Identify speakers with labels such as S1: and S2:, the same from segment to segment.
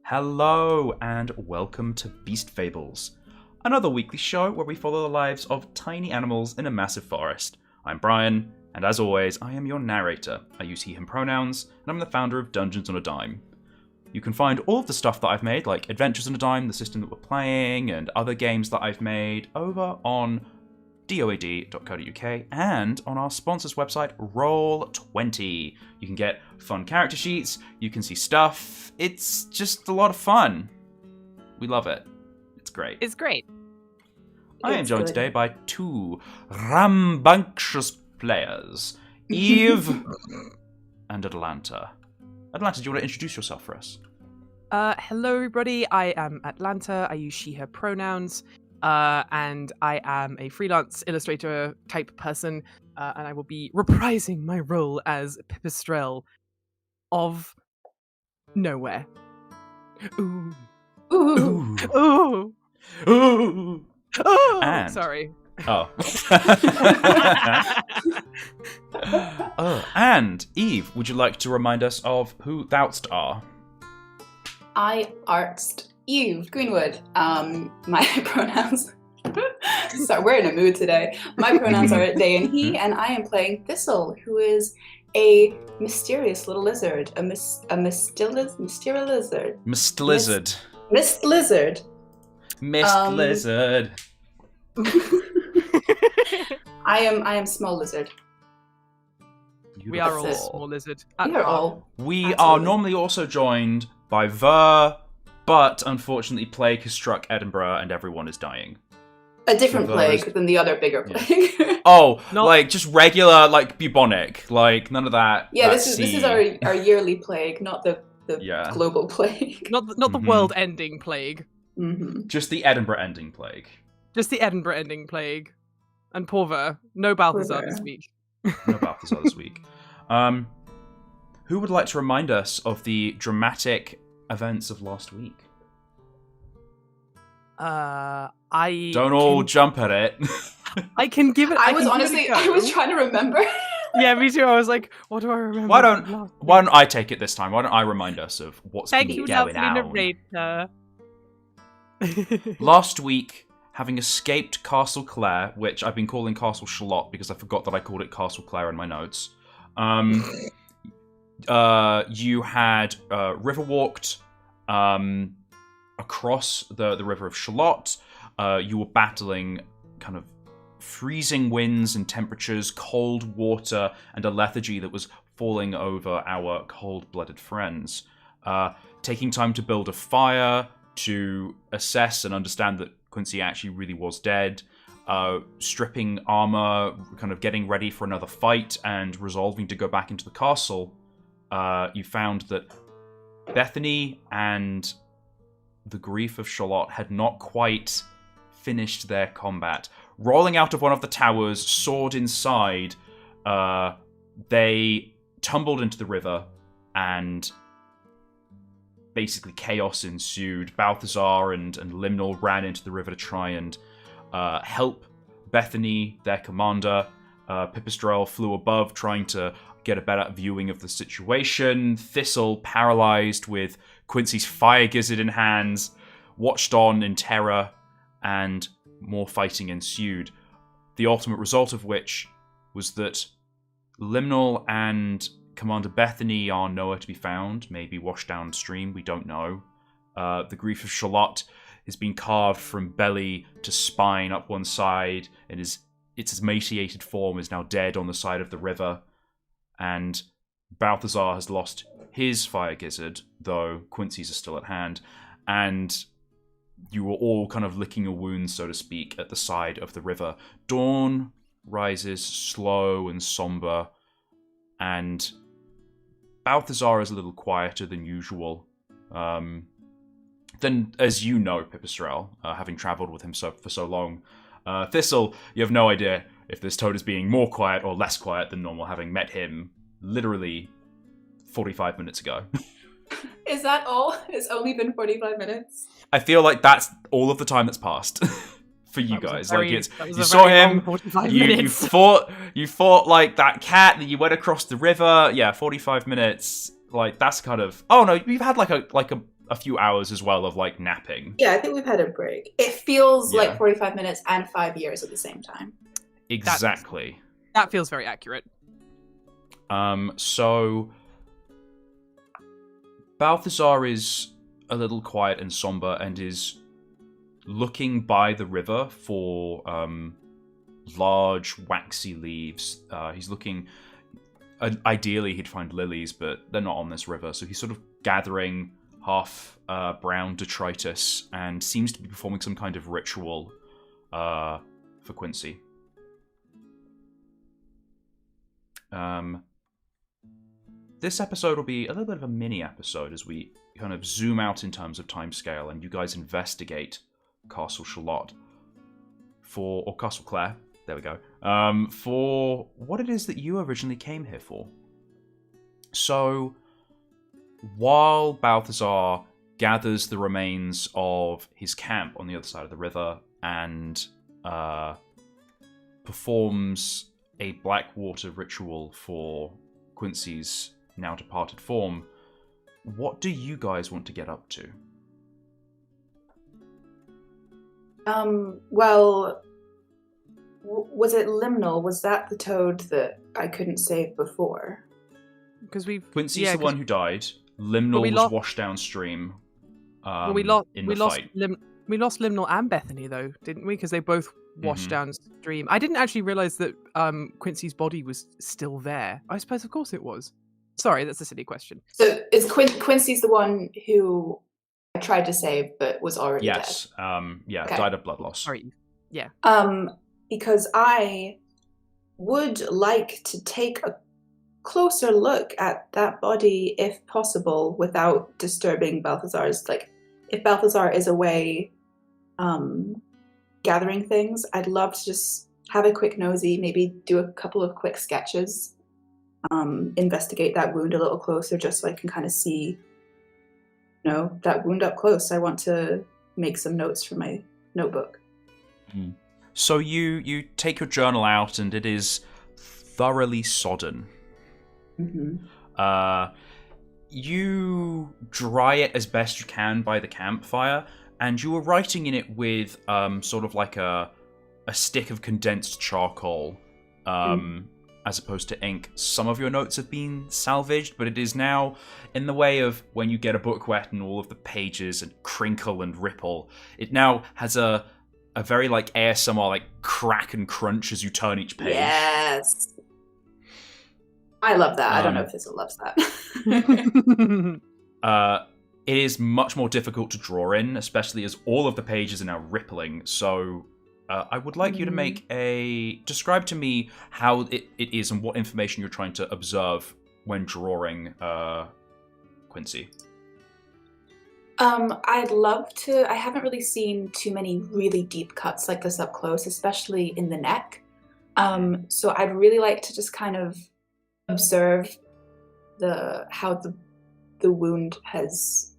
S1: Hello and welcome to Beast Fables, another weekly show where we follow the lives of tiny animals in a massive forest. I'm Brian, and as always, I am your narrator. I use he/him pronouns, and I'm the founder of Dungeons on a Dime. You can find all of the stuff that I've made, like Adventures on a Dime, the system that we're playing, and other games that I've made over on doad.co.uk and on our sponsors website, Roll20. You can get fun character sheets, you can see stuff. It's just a lot of fun. We love it. It's great.
S2: It's great.
S1: I am joined today by two rambunctious players, Eve and Atlanta. Atlanta, do you want to introduce yourself for us?
S2: Hello, everybody. I am Atlanta. I use she/her pronouns. And I am a freelance illustrator type person, and I will be reprising my role as Pipistrel of Nowhere. Ooh.
S1: Ooh.
S2: Ooh.
S1: Ooh.
S2: Ooh.
S1: And-
S2: Sorry.
S1: Oh. And Eve, would you like to remind us of who thou'st are?
S3: I artst Eve Greenwood. My pronouns. Sorry, we're in a mood today. My pronouns are they and he, and I am playing Thistle, who is a mysterious little lizard, a mist lizard.
S1: Mist Lizard.
S3: Mist lizard.
S1: Mist Lizard.
S3: I am small lizard.
S2: We are all
S3: Beautiful.
S2: small lizard.
S3: We are all.
S1: We
S3: Absolutely.
S1: are normally also joined by Ver, but unfortunately plague has struck Edinburgh and everyone is dying.
S3: A different
S1: Reversed.
S3: plague than the other bigger plague.
S1: Oh,
S2: Not-
S1: like just regular, like bubonic, like none of that.
S3: Yeah,
S1: that
S3: this is
S1: sea.
S3: our yearly plague, not the
S1: Yeah.
S3: global plague.
S2: Not the
S1: Mhm.
S2: world-ending plague.
S3: Mm-hmm.
S1: Just the Edinburgh ending plague.
S2: Just the Edinburgh-ending plague. And poor Ver. No Balthazar
S3: Poor
S2: this
S3: Ver.
S2: week.
S1: No Balthazar this week. Who would like to remind us of the dramatic events of last week?
S2: I
S1: Don't all
S2: can-
S1: jump at it.
S2: I can give it.
S3: I
S2: can
S3: was
S2: give it a
S3: honestly,
S2: go.
S3: I was trying to remember.
S2: Yeah, me too. I was like, what do I remember?
S1: Why
S2: from
S1: don't
S2: last
S1: Why don't I take it this time? Why don't I remind us of what's
S2: Thank
S1: been
S2: you,
S1: going
S2: lovely
S1: on?
S2: narrator.
S1: Last week, having escaped Castle Clare, which I've been calling Castle Shallot because I forgot that I called it Castle Clare in my notes. You had river walked across the river of Shallot. You were battling kind of freezing winds and temperatures, cold water, and a lethargy that was falling over our cold-blooded friends. Taking time to build a fire, to assess and understand that Quincy actually really was dead, stripping armor, kind of getting ready for another fight, and resolving to go back into the castle, you found that Bethany and the grief of Shallot had not quite finished their combat. Rolling out of one of the towers, sword inside, they tumbled into the river, and basically chaos ensued. Balthazar and Limnol ran into the river to try and help Bethany, their commander. Pipistrel flew above, trying to get a better viewing of the situation. Thistle, paralyzed with Quincy's fire gizzard in hands, watched on in terror, and more fighting ensued. The ultimate result of which was that Limnol and Commander Bethany are nowhere to be found, maybe washed downstream, we don't know. The grief of Shallot has been carved from belly to spine up one side, and its emaciated form is now dead on the side of the river. And Balthazar has lost his fire gizzard, though Quincy's are still at hand. And you were all kind of licking your wounds, so to speak, at the side of the river. Dawn rises slow and somber, and Balthazar is a little quieter than usual. Then, as you know, Pipistrel, having travelled with him for so long, Thistle, you have no idea if this toad is being more quiet or less quiet than normal, having met him literally 45 minutes ago.
S3: Is that all? It's only been 45 minutes.
S1: I feel like that's all of the time that's passed for you
S2: That was a
S1: guys.
S2: very-
S1: Like it's
S2: that was
S1: you
S2: a
S1: saw
S2: very long
S1: him,
S2: 45
S1: you
S2: minutes.
S1: fought like that cat that you went across the river. Yeah, 45 minutes. Like that's kind of. Oh no, you've had like a a few hours as well of like napping.
S3: Yeah, I think we've had a break. It feels
S1: Yeah.
S3: like 45 minutes and 5 years at the same time.
S1: Exactly.
S2: That feels very accurate.
S1: So Balthazar is a little quiet and somber and is looking by the river for large waxy leaves. He's looking. Ideally, he'd find lilies, but they're not on this river. So he's sort of gathering half brown detritus and seems to be performing some kind of ritual for Quincy. This episode will be a little bit of a mini episode as we kind of zoom out in terms of timescale and you guys investigate Castle Shallot or Castle Clare. There we go. For what it is that you originally came here for. So, while Balthazar gathers the remains of his camp on the other side of the river and performs a Blackwater ritual for Quincy's now departed form, what do you guys want to get up to?
S3: Well, was it Limnal? Was that the toad that I couldn't save before?
S2: Because
S1: Quincy's the one who died. Limnal was washed downstream.
S2: We lost
S1: fight.
S2: We lost Limnal and Bethany though, didn't we? Because they both washed downstream. I didn't actually realize that Quincy's body was still there. I suppose, of course, it was. Sorry, that's a silly question.
S3: So is Quincy's the one who I tried to save but was already dead?
S1: Yes. Died of blood loss.
S2: Sorry. Yeah.
S3: Because I would like to take a closer look at that body if possible without disturbing Balthazar's, if Balthazar is away gathering things, I'd love to just have a quick nosy, maybe do a couple of quick sketches, investigate that wound a little closer just so I can kind of see, that wound up close. I want to make some notes for my notebook.
S1: Mm. So you take your journal out and it is thoroughly sodden.
S3: Mm-hmm.
S1: You dry it as best you can by the campfire, and you were writing in it with sort of like a stick of condensed charcoal, as opposed to ink. Some of your notes have been salvaged, but it is now in the way of when you get a book wet and all of the pages and crinkle and ripple. It now has a very ASMR crack and crunch as you turn each page.
S3: Yes. I love that. I don't know if Thistle loves that.
S1: It is much more difficult to draw in, especially as all of the pages are now rippling. So I would like you to describe to me how it is and what information you're trying to observe when drawing Quincy.
S3: I'd love to. I haven't really seen too many really deep cuts like this up close, especially in the neck. So I'd really like to just kind of observe how the wound has,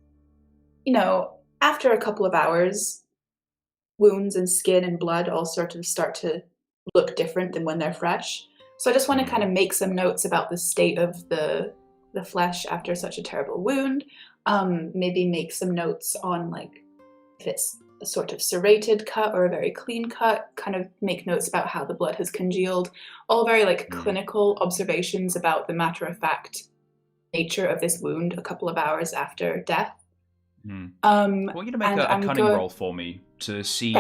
S3: after a couple of hours, wounds and skin and blood all sort of start to look different than when they're fresh. So I just want to kind of make some notes about the state of the flesh after such a terrible wound. Maybe make some notes on if it's a sort of serrated cut or a very clean cut, kind of make notes about how the blood has congealed. All very clinical observations about the matter-of-fact nature of this wound a couple of hours after death.
S1: I want you to make a cunning roll for me to see,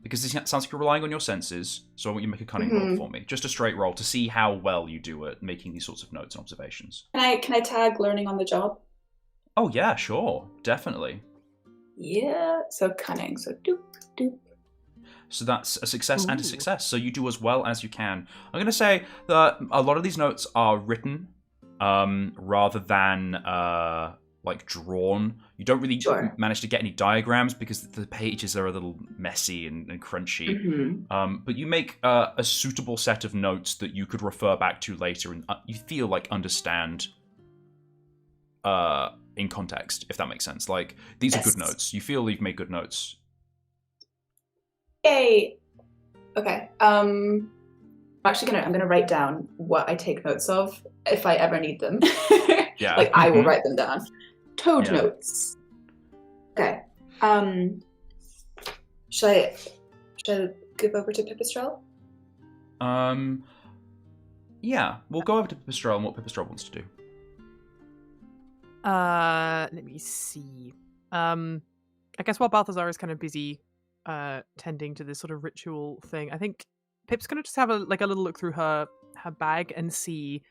S1: because this sounds like you're relying on your senses, so I want you to make a cunning roll for me. Just a straight roll to see how well you do at making these sorts of notes and observations.
S3: Can I tag learning on the job?
S1: Oh yeah, sure. Definitely.
S3: Yeah, so cunning, so doop, doop.
S1: So that's a success and a success. So you do as well as you can. I'm going to say that a lot of these notes are written rather than drawn. You don't really manage to get any diagrams because the pages are a little messy and crunchy. But you make a suitable set of notes that you could refer back to later and you feel understand in context, if that makes sense. These are good notes. You feel you've made good notes.
S3: Yay. Okay. I'm gonna write down what I take notes of if I ever need them.
S1: Yeah.
S3: I will write them down. Toad notes. Okay. Should I give over to Pipistrel?
S1: Yeah, we'll go over to Pipistrel and what Pipistrel wants to do.
S2: Let me see. I guess while Balthazar is kind of busy tending to this sort of ritual thing, I think Pip's gonna just have a little look through her bag and see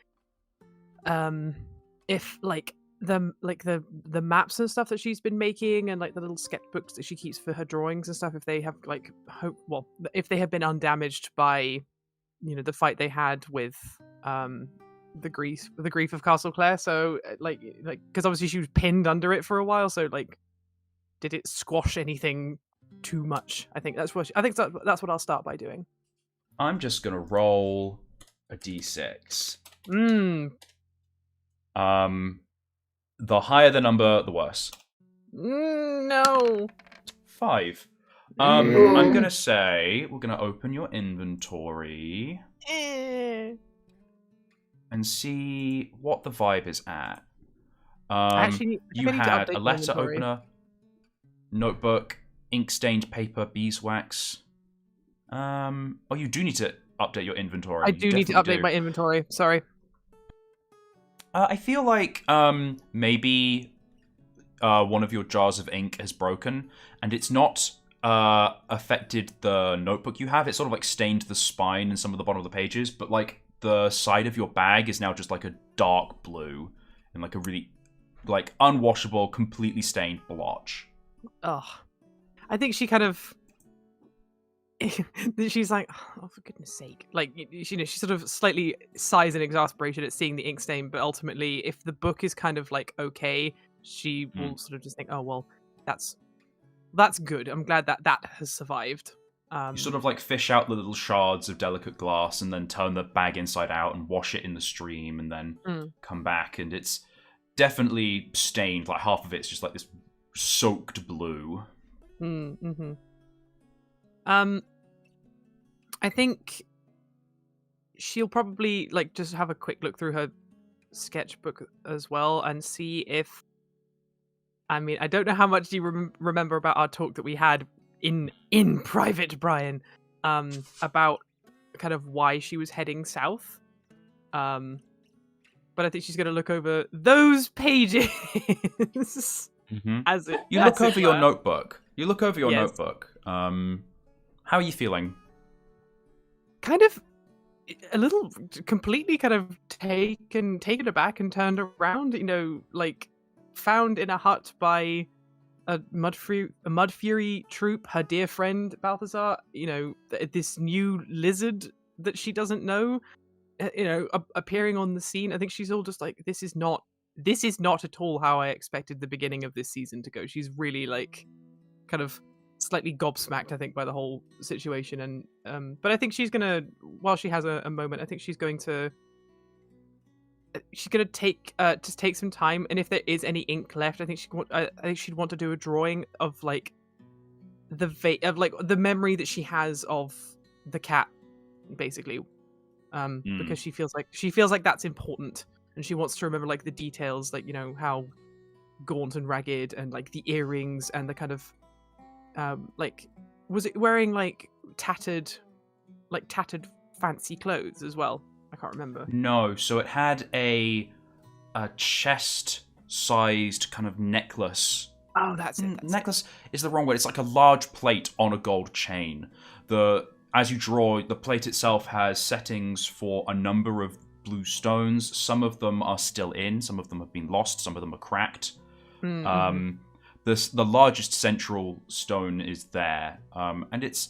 S2: if the maps and stuff that she's been making and like the little sketchbooks that she keeps for her drawings and stuff, if they have if they have been undamaged by the fight they had with the grief of Castle Clare. So because obviously she was pinned under it for a while, so like did it squash anything too much? I think that's what I'll start by doing.
S1: I'm just gonna roll a d6. The higher the number, the worse.
S2: No.
S1: 5. I'm gonna say we're gonna open your inventory and see what the vibe is at. You had a letter opener, notebook, ink-stained paper, beeswax. Oh, you do need to update your inventory.
S2: I do need to update my inventory. Sorry.
S1: I feel like maybe one of your jars of ink has broken, and it's not affected the notebook you have. It's sort of like stained the spine and some of the bottom of the pages, but like the side of your bag is now just like a dark blue and like a really like unwashable, completely stained blotch.
S2: Ugh. I think she kind of she's like, oh, for goodness sake. Like, she sort of slightly sighs in exasperation at seeing the ink stain, but ultimately, if the book is kind of like okay, she will sort of just think, oh, well, that's good. I'm glad that has survived.
S1: You sort of like fish out the little shards of delicate glass and then turn the bag inside out and wash it in the stream and then come back, and it's definitely stained. Like half of it's just like this soaked blue.
S2: Mm-hmm. I think she'll probably like just have a quick look through her sketchbook as well and see if. I mean, I don't know how much you remember about our talk that we had in private, Brian, about kind of why she was heading south. But I think she's going to look over those pages.
S1: Mm-hmm. You look over your notebook. Notebook. How are you feeling?
S2: Kind of a little completely kind of taken aback and turned around, like found in a hut by a mud fury troop, her dear friend Balthazar, this new lizard that she doesn't know, appearing on the scene. I think she's all just like, this is not at all how I expected the beginning of this season to go. She's really like kind of slightly gobsmacked, I think, by the whole situation. And but I think she's gonna, while she has a moment, I think she's going to take some time, and if there is any ink left, I think she'd want to do a drawing of like the memory that she has of the cat, basically, because she feels like that's important, and she wants to remember like the details, like how gaunt and ragged, and like the earrings and the kind of like, was it wearing like tattered fancy clothes as well? I can't remember.
S1: No, so it had a chest-sized kind of necklace.
S2: Oh, that's it.
S1: Necklace is the wrong word. It's like a large plate on a gold chain. As you draw, the plate itself has settings for a number of blue stones. Some of them are still in. Some of them have been lost. Some of them are cracked. Mm-hmm. The largest central stone is there, and it's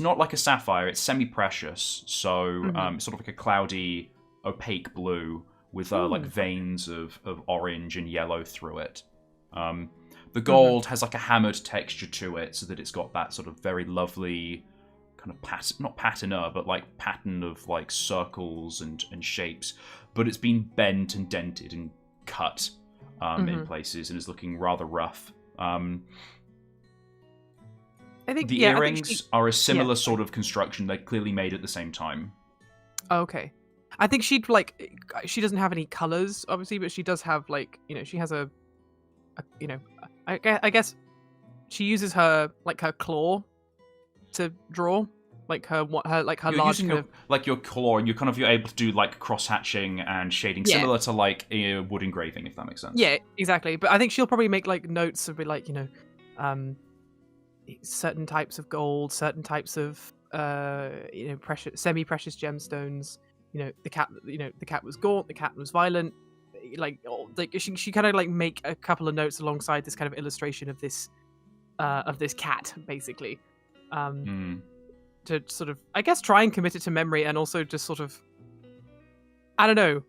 S1: not like a sapphire. It's semi-precious, so it's sort of like a cloudy, opaque blue with like veins of orange and yellow through it. The gold has like a hammered texture to it, so that it's got that sort of very lovely kind of not patina, but like pattern of like circles and shapes. But it's been bent and dented and cut in places, and is looking rather rough. I think the earrings are a similar sort of construction. They're clearly made at the same time.
S2: Okay. I think she doesn't have any colors, obviously, but she does have like, she has a I guess she uses her claw to draw, her
S1: You're
S2: large
S1: using
S2: kind
S1: your claw, and you're able to do like cross hatching and shading,
S2: Yeah.
S1: similar to like a wood engraving, if that makes sense.
S2: Yeah, exactly. But I think she'll probably make notes of certain types of gold, certain types of precious, semi-precious gemstones. The cat was gaunt, the cat was violent. She kind of make a couple of notes alongside this kind of illustration of this cat, basically, to sort of, I guess, try and commit it to memory, and also just sort of, I don't know.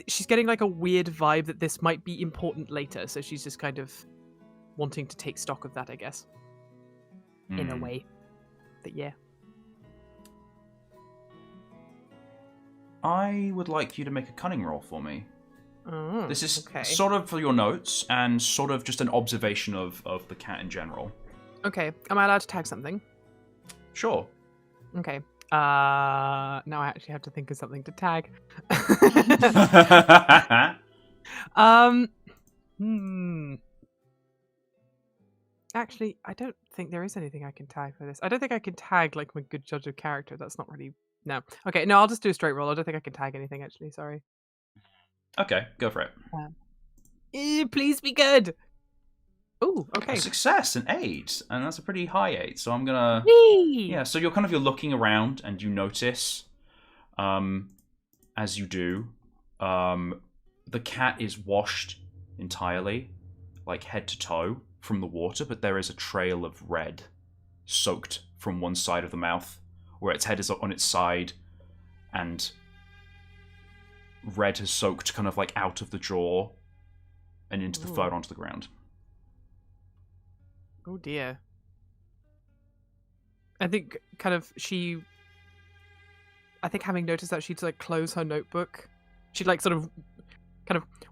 S2: She's getting a weird vibe that this might be important later, so she's just kind of wanting to take stock of that, I guess, in a way. But yeah.
S1: I would like you to make a cunning roll for me.
S2: Oh,
S1: this is
S2: okay.
S1: sort of for your notes and sort of just an observation of the cat in general.
S2: Okay. Am I allowed to tag something?
S1: Sure.
S2: Okay. Now I actually have to think of something to tag. Actually, I don't think there is anything I can tag for this. I don't think I can tag my good judge of character. That's not really... No. Okay, no, I'll just do a straight roll. I don't think I can tag anything, actually. Sorry.
S1: Okay, go for it.
S2: Please be good. Ooh, okay.
S1: A success, an 8, and that's a pretty high 8. So I'm gonna...
S2: Whee!
S1: Yeah, so you're looking around and you notice, as you do, the cat is washed entirely, head to toe, from the water, but there is a trail of red soaked from one side of the mouth, where its head is on its side, and red has soaked out of the jaw and into the fur onto the ground.
S2: Oh dear. I think having noticed that, she'd close her notebook. She'd sort of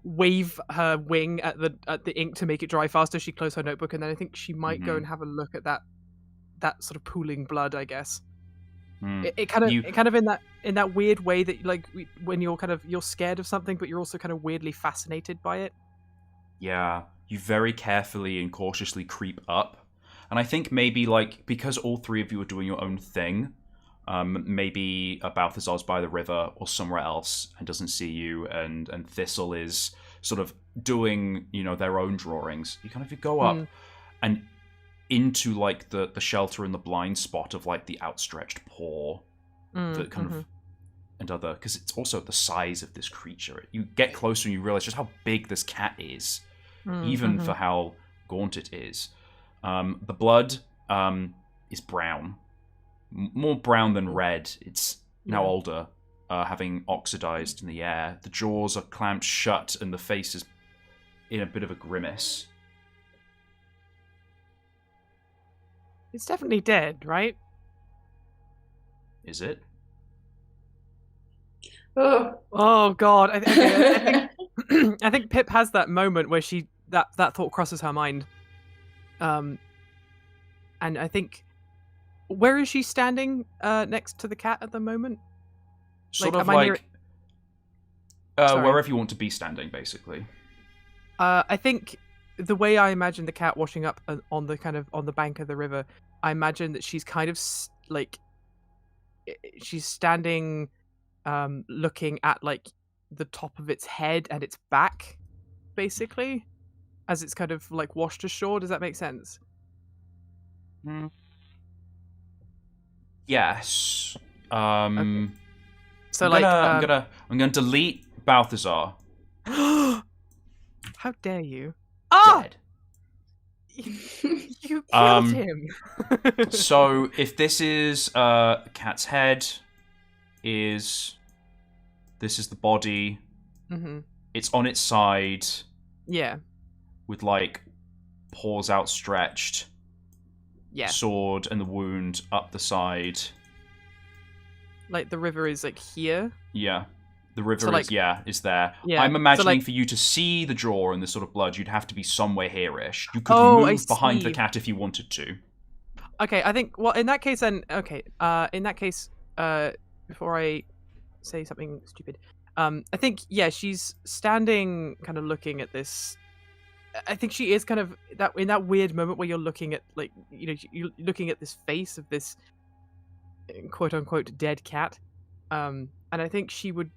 S2: wave her wing at the ink to make it dry faster. She'd close her notebook, and then I think she might go and have a look at that sort of pooling blood, I guess. It kind of in that weird way that when you're scared of something, but you're also kind of weirdly fascinated by it.
S1: Yeah, you very carefully and cautiously creep up, and I think maybe because all three of you are doing your own thing, maybe Balthazar's by the river or somewhere else and doesn't see you, and Thistle is sort of doing their own drawings. You go up and into the shelter and the blind spot of the outstretched paw that of and other, because it's also the size of this creature. You get closer and you realize just how big this cat is, even for how gaunt it is. The blood is brown, more brown than red. It's now older, having oxidized in the air. The jaws are clamped shut and the face is in a bit of a grimace.
S2: It's definitely dead, right?
S1: Is it?
S2: Oh God! I think I think Pip has that moment where that thought crosses her mind, and I think, where is she standing next to the cat at the moment?
S1: Sort of wherever you want to be standing, basically.
S2: I think the way I imagine the cat washing up on the bank of the river, I imagine that she's kind of she's standing, looking at the top of its head and its back, basically, as it's kind of washed ashore. Does that make sense?
S1: Yes.
S2: Okay. So
S1: I'm gonna delete Balthazar.
S2: How dare you? Ah!
S1: Dead.
S2: You killed him.
S1: So if this is cat's head, this is the body. It's on its side.
S2: Yeah.
S1: With paws outstretched.
S2: Yeah.
S1: Sword and the wound up the side.
S2: The river is here.
S1: Yeah. The river is there.
S2: Yeah.
S1: I'm imagining for you to see the jaw and this sort of blood, you'd have to be somewhere here-ish. You could move behind the cat if you wanted to.
S2: Okay, I think, in that case then, before I say something stupid, I think, she's standing kind of looking at this I think she is kind of that in that weird moment where you're looking at like you're looking at this face of this quote unquote dead cat, and I think she would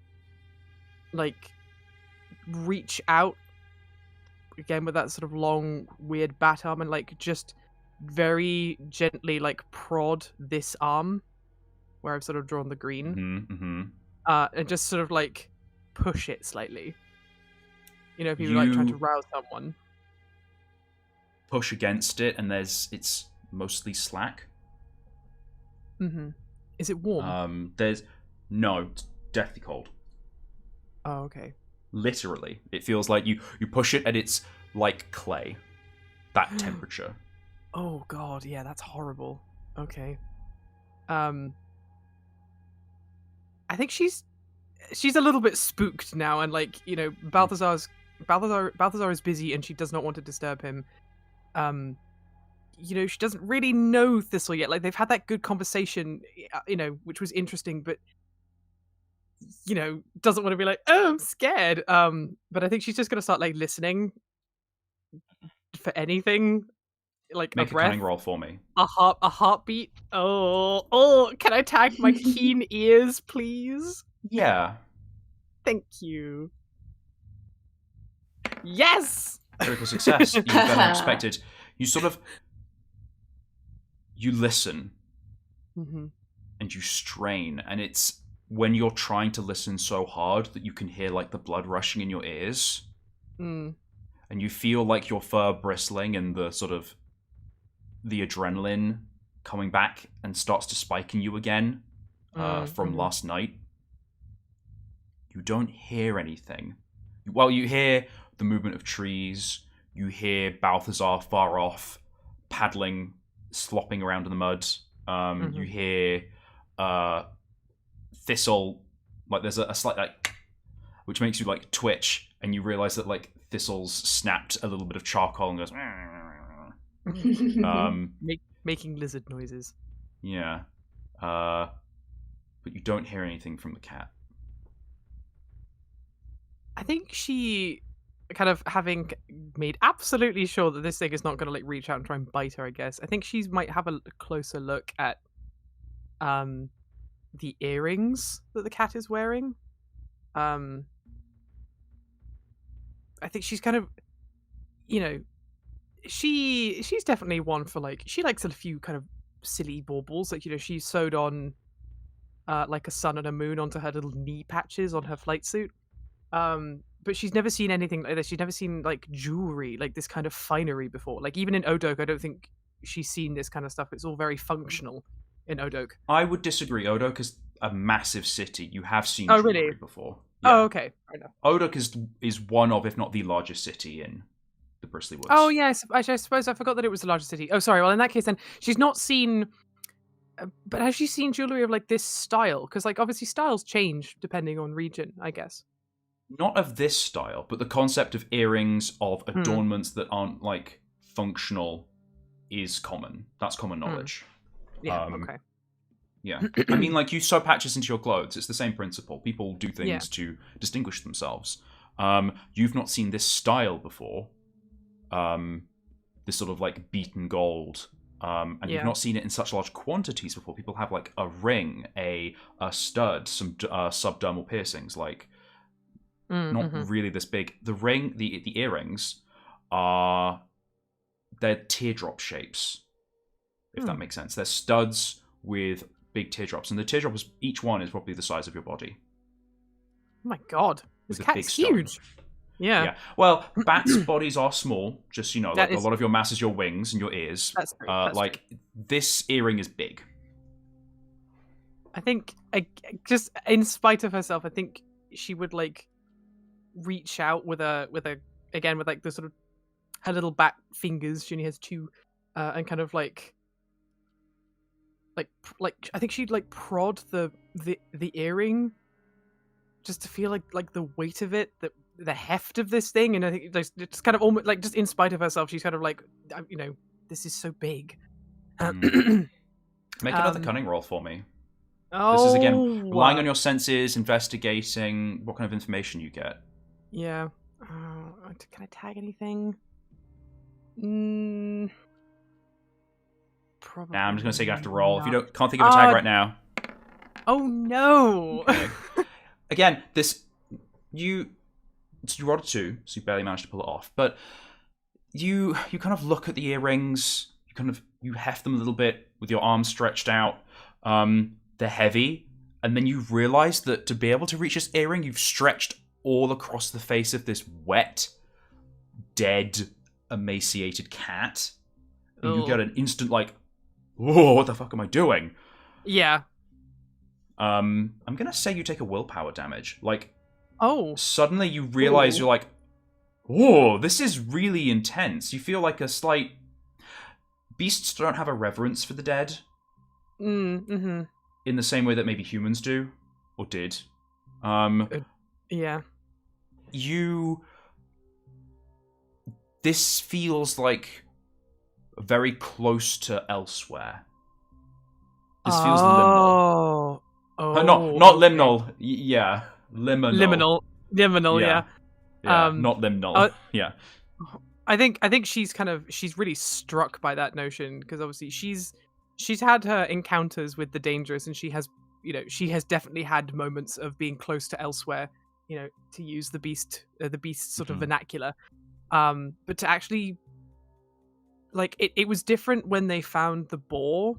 S2: like reach out again with that sort of long weird bat arm and like just very gently like prod this arm where I've sort of drawn the green, and just sort of like push it slightly. People like trying to rouse someone.
S1: Push against it, and it's mostly slack.
S2: Is it warm?
S1: No, it's deathly cold.
S2: Oh, okay.
S1: Literally, it feels like you push it, and it's like clay. That temperature.
S2: Oh god, yeah, that's horrible. Okay. I think she's a little bit spooked now, and like Balthazar is busy, and she does not want to disturb him. She doesn't really know Thistle yet. Like they've had that good conversation, which was interesting, but doesn't want to be like, oh, I'm scared. But I think she's just gonna start like listening for anything, like
S1: Make
S2: a breath,
S1: cunning roll for me.
S2: a heartbeat. Oh, can I tag my keen ears, please?
S1: Yeah.
S2: Thank you. Yes!
S1: Critical success. You better than expected. You listen. And you strain, and it's when you're trying to listen so hard that you can hear like the blood rushing in your ears. And you feel like your fur bristling and the sort of the adrenaline coming back and starts to spike in you again from last night. You don't hear anything. Well, you hear the movement of trees. You hear Balthazar far off, paddling, slopping around in the mud. You hear Thistle, like there's a slight like, which makes you like twitch, and you realize that like Thistle's snapped a little bit of charcoal and goes.
S2: Making lizard noises.
S1: Yeah, but you don't hear anything from the cat.
S2: I think she, kind of having made absolutely sure that this thing is not going to like reach out and try and bite her, I guess. I think she might have a closer look at the earrings that the cat is wearing. I think she's kind of, she's definitely one for like, she likes a few kind of silly baubles. Like, she sewed on like a sun and a moon onto her little knee patches on her flight suit. But she's never seen anything like this. She's never seen like jewelry, like this kind of finery before. Like even in Odok, I don't think she's seen this kind of stuff. It's all very functional in Odok.
S1: I would disagree. Odok is a massive city. You have seen jewelry
S2: really?
S1: Before.
S2: Yeah. Oh, okay. Fair enough.
S1: Odok is one of, if not the largest city in the Bristley Woods.
S2: Oh, yes. I suppose I forgot that it was the largest city. Oh, sorry. Well, in that case, then she's not seen. But has she seen jewelry of like this style? Because like obviously styles change depending on region, I guess.
S1: Not of this style, but the concept of earrings, of adornments that aren't like functional, is common. That's common knowledge.
S2: Yeah. Okay.
S1: Yeah, I mean, like you sew patches into your clothes. It's the same principle. People do things to distinguish themselves. You've not seen this style before. This sort of like beaten gold. And you've not seen it in such large quantities before. People have like a ring, a stud, some subdermal piercings, like not really this big. The ring, the earrings they're teardrop shapes, if that makes sense. They're studs with big teardrops, and the teardrops, each one is probably the size of your body.
S2: Oh my god, this cat's huge. Yeah.
S1: Well, bats' bodies are small, just, like a lot of your mass is your wings and your ears.
S2: That's true.
S1: This earring is big.
S2: I think, just in spite of herself, I think she would, like, reach out with again, with, like, the sort of, her little bat fingers, she only has two, and kind of, like, I think she'd, like, prod the earring, just to feel, like, the weight of it, the heft of this thing, and I think it's kind of almost like, just in spite of herself, she's kind of like, this is so big.
S1: Make another cunning roll for me.
S2: Oh,
S1: this is again relying on your senses, investigating what kind of information you get.
S2: Yeah. Can I tag anything? Probably.
S1: Now I'm just gonna say you have to roll. If you can't think of a tag right now.
S2: Oh no!
S1: Okay. Again, you rolled a 2, so you barely managed to pull it off. But you kind of look at the earrings. You heft them a little bit with your arms stretched out. They're heavy, and then you realize that to be able to reach this earring, you've stretched all across the face of this wet, dead, emaciated cat. And you get an instant whoa, what the fuck am I doing?
S2: Yeah.
S1: I'm gonna say you take a willpower damage. Suddenly you realize you're like, whoa, this is really intense. You feel like a slight... Beasts don't have a reverence for the dead.
S2: Mm-hmm.
S1: In the same way that maybe humans do. Or did.
S2: Yeah.
S1: This feels like very close to elsewhere. This feels liminal. Not liminal. Yeah. Liminal.
S2: Liminal, yeah.
S1: Yeah, not liminal. Yeah.
S2: I think she's really struck by that notion, because obviously she's had her encounters with the dangerous, and she has definitely had moments of being close to elsewhere, to use the beast sort of vernacular. But to actually, it was different when they found the boar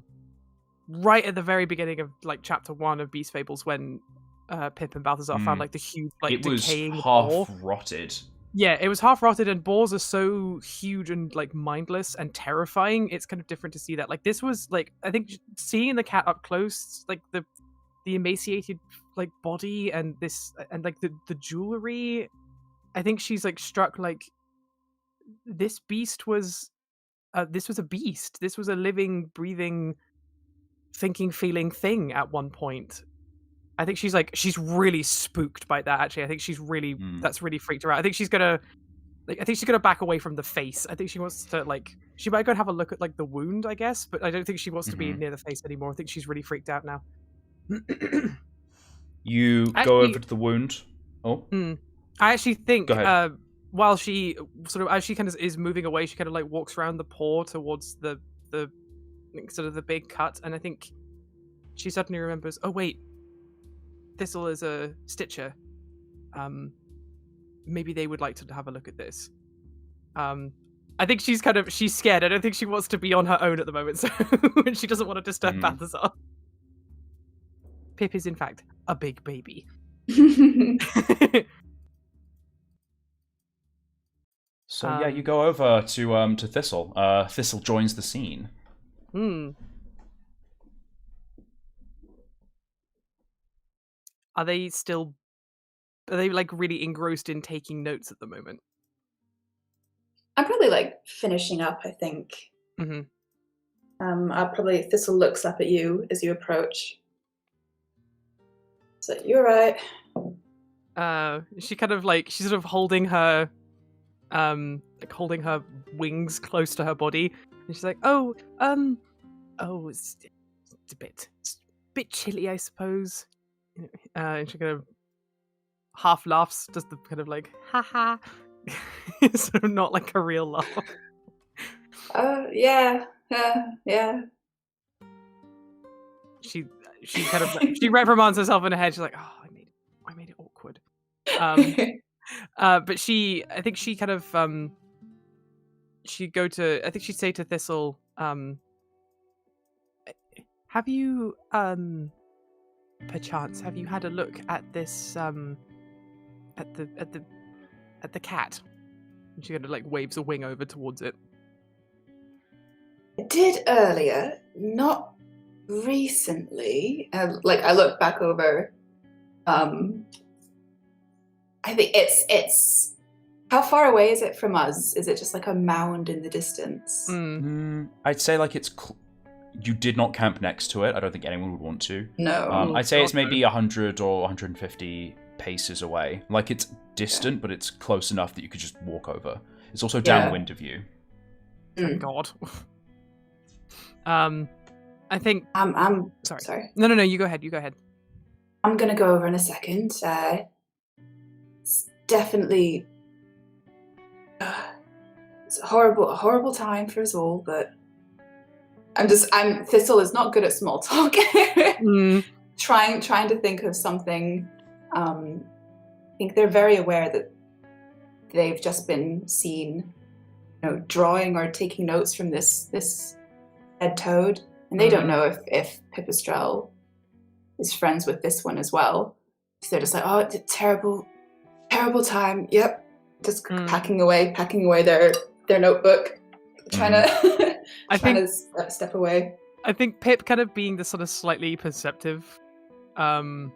S2: right at the very beginning of chapter 1 of Beast Fables, when Pip and Balthazar found the huge decaying boar.
S1: It was half rotted.
S2: Yeah, it was half rotted, and boars are so huge and mindless and terrifying. It's kind of different to see that. This was I think seeing the cat up close, the emaciated body and this and the jewelry. I think she's struck this beast was this was a beast. This was a living, breathing, thinking, feeling thing at one point. I think she's really spooked by that. Actually, I think she's really that's really freaked her out. I think she's gonna back away from the face. I think she wants to she might go and have a look at the wound, I guess, but I don't think she wants to be near the face anymore. I think she's really freaked out now.
S1: You go over to the wound. Oh,
S2: I actually think while she as she kind of is moving away, she kind of walks around the paw towards the sort of the big cut, and I think she suddenly remembers. Oh wait. Thistle is a stitcher. Maybe they would like to have a look at this. I think she's scared. I don't think she wants to be on her own at the moment, so she doesn't want to disturb Balthazar. Pip is in fact a big baby.
S1: So you go over to Thistle. Thistle joins the scene.
S2: Are they really engrossed in taking notes at the moment?
S3: I'm probably finishing up, I think. Thistle looks up at you as you approach. So you're right.
S2: She kind of she's sort of holding her holding her wings close to her body, and she's like, it's a bit chilly, I suppose. And she kind of half laughs, does the kind of haha, sort of not a real laugh.
S3: Yeah.
S2: She kind of she reprimands herself in her head. She's like, oh, I made it awkward. But I think she kind of she'd say to Thistle, have you perchance have you had a look at this at the cat? And she kind of waves a wing over towards it.
S3: I did earlier, not recently. I look back over. I think it's. How far away is it from us? Is it just a mound in the distance?
S1: I'd say it's. You did not camp next to it. I don't think anyone would want to.
S3: No.
S1: I'd say it's maybe 100 or 150 paces away. It's distant, but it's close enough that you could just walk over. It's also downwind of you.
S2: Thank God. I think
S3: I'm
S2: sorry. No, you go ahead.
S3: I'm gonna go over in a second. It's definitely it's a horrible time for us all, but Thistle is not good at small talk. Trying to think of something. I think they're very aware that they've just been seen, drawing or taking notes from this dead toad, and they don't know if Pipistrel is friends with this one as well. So they're just like, oh, it's a terrible time. Yep, just packing away their notebook, trying to step away.
S2: I think Pip kind of being the sort of slightly perceptive, quite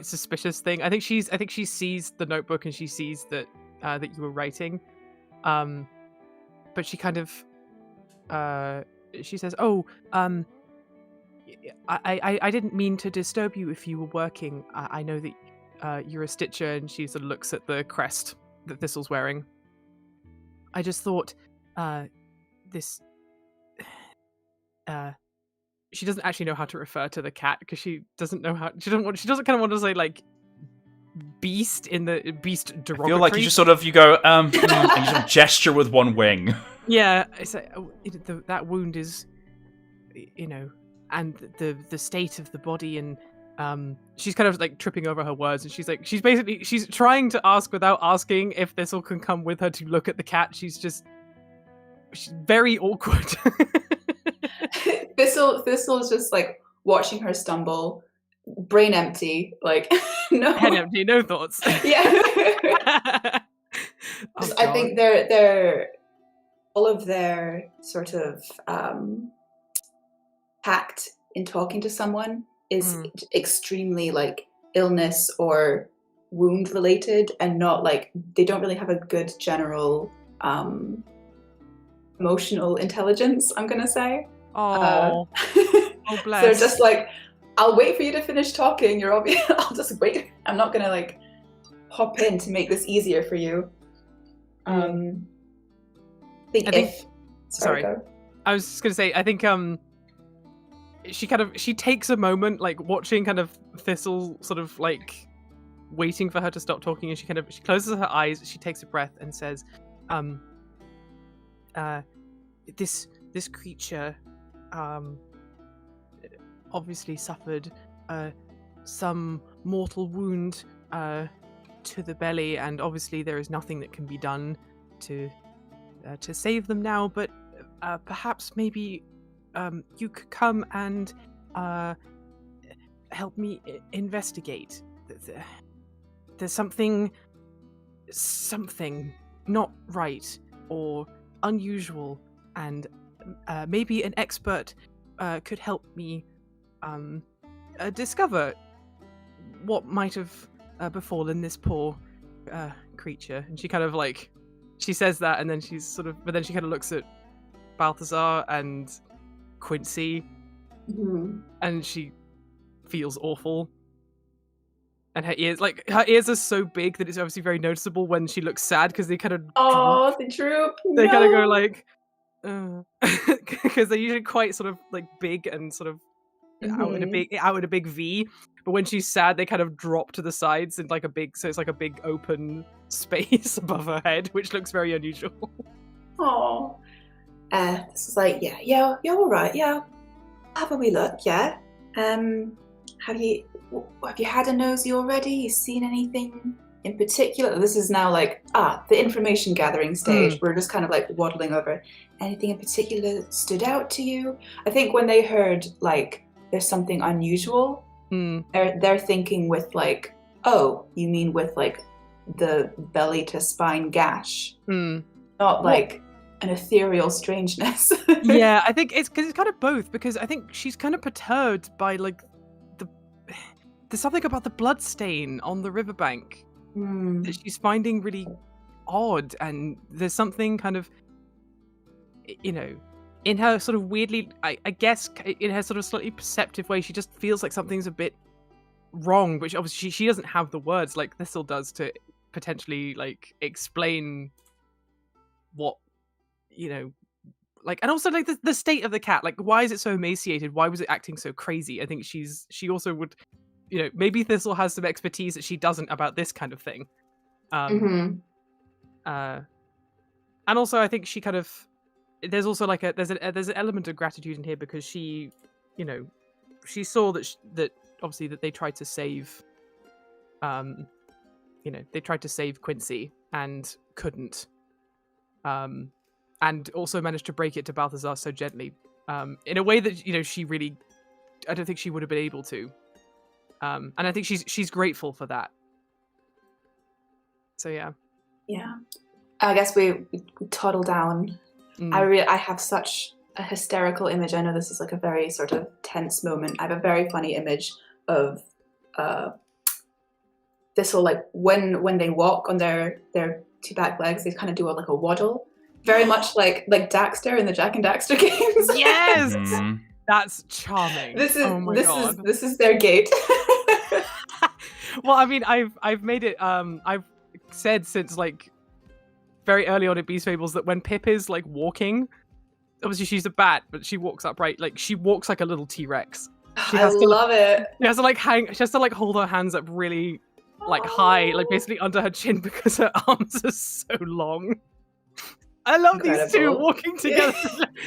S2: suspicious thing. I think she sees the notebook and she sees that that you were writing, but she kind of she says, "Oh, I didn't mean to disturb you if you were working. I know that you're a stitcher," and she sort of looks at the crest that Thistle's wearing. I just thought this. She doesn't actually know how to refer to the cat because she doesn't know how. She doesn't kind of want to say like beast in the beast derogatory.
S1: I feel like you just you go and you sort of gesture with one wing.
S2: Yeah, it's like, that wound is, and the state of the body, and she's kind of like tripping over her words, and she's trying to ask without asking if Thistle can come with her to look at the cat. She's very awkward.
S3: Thistle's just like watching her stumble, brain empty, like no
S2: head empty, no thoughts.
S3: Yeah. I think they're all of their sort of tact in talking to someone is extremely like illness or wound related, and not like they don't really have a good general emotional intelligence, I'm gonna say.
S2: Oh, bless.
S3: So just like, I'll wait for you to finish talking. I'll just wait. I'm not gonna like hop in to make this easier for you. Sorry.
S2: I was just gonna say, I think she takes a moment, like watching kind of Thistle sort of like waiting for her to stop talking, and she closes her eyes, she takes a breath and says, this creature obviously suffered some mortal wound to the belly, and obviously there is nothing that can be done to save them now, but perhaps maybe you could come and help me investigate. There's something not right or unusual, and maybe an expert could help me discover what might have befallen this poor creature. And she kind of like, she says that, and then but then she kind of looks at Balthazar and Quincy, and she feels awful. And her ears are so big that it's obviously very noticeable when she looks sad, because they kind of
S3: they droop.
S2: They kind of go like, because they're usually quite sort of like big and sort of out in a big V. But when she's sad, they kind of drop to the sides in like it's like a big open space above her head, which looks very unusual.
S3: Oh, this is like, yeah, you're all right. Yeah, have a wee look. Yeah, have you had a nosy already? You seen anything in particular? This is now like the information gathering stage. We're just kind of like waddling over. Anything in particular that stood out to you? I think when they heard like there's something unusual, they're thinking with like, oh, you mean with like the belly to spine gash, not like an ethereal strangeness.
S2: Yeah, I think it's because it's kind of both, because I think she's kind of perturbed by like there's something about the blood stain on the riverbank that she's finding really odd, and there's something kind of, in her sort of weirdly, I guess, in her sort of slightly perceptive way, she just feels like something's a bit wrong, but obviously she doesn't have the words like Thistle does to potentially like explain what, like, and also like the state of the cat, like why is it so emaciated? Why was it acting so crazy? I think she also would, maybe Thistle has some expertise that she doesn't about this kind of thing. And also, I think she kind of there's also like there's an element of gratitude in here because she, you know, she saw that obviously that they tried to save, they tried to save Quincy and couldn't, and also managed to break it to Balthazar so gently, in a way that she really, I don't think she would have been able to, and I think she's grateful for that. So yeah.
S3: Yeah. I guess we toddle down. I have such a hysterical image. I know this is like a very sort of tense moment. I have a very funny image of Thistle, like when they walk on their two back legs, they kind of do like a waddle, very much like Daxter in the Jack and Daxter games.
S2: Yes, that's charming.
S3: This
S2: God.
S3: This is their gait.
S2: Well, I mean, I've made it. I've said since like very early on in Beast Fables that when Pip is like walking, obviously she's a bat, but she walks upright. Like she walks like a little T-Rex.
S3: I love it.
S2: She has to like hang. She has to like hold her hands up really like high, like basically under her chin because her arms are so long. I love these two walking together.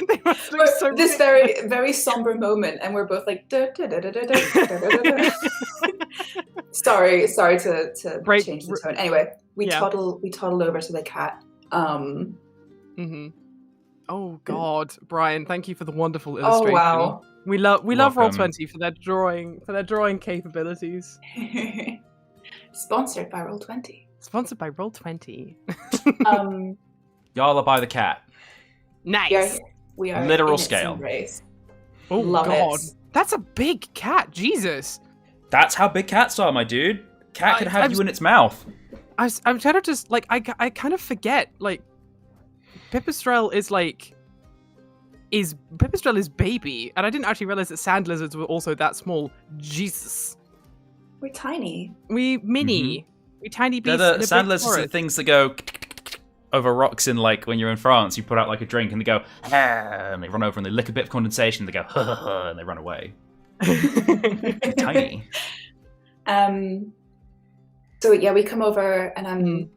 S2: They must look so
S3: this very, very somber moment, and we're both like sorry to change the tone. Anyway, we toddle over to the cat.
S2: Oh God, Brian, thank you for the wonderful illustration.
S3: Oh wow.
S2: We love Roll20 for their drawing capabilities.
S3: Sponsored by Roll20.
S2: Sponsored by Roll20.
S1: Y'all are by the cat.
S2: Nice.
S3: We are
S1: literal scale.
S2: Oh
S3: love
S2: God,
S3: it.
S2: That's a big cat. Jesus.
S1: That's how big cats are, my dude. Cat could have you in its mouth.
S2: I'm trying to just like I kind of forget like Pipistrelle is baby, and I didn't actually realize that sand lizards were also that small. Jesus.
S3: We're tiny.
S2: We mini. We tiny beasts.
S1: The sand lizards are the things that go over rocks in like when you're in France. You put out like a drink and they go and they run over and they lick a bit of condensation. And they go and they run away. They're tiny.
S3: So yeah, we come over and I'm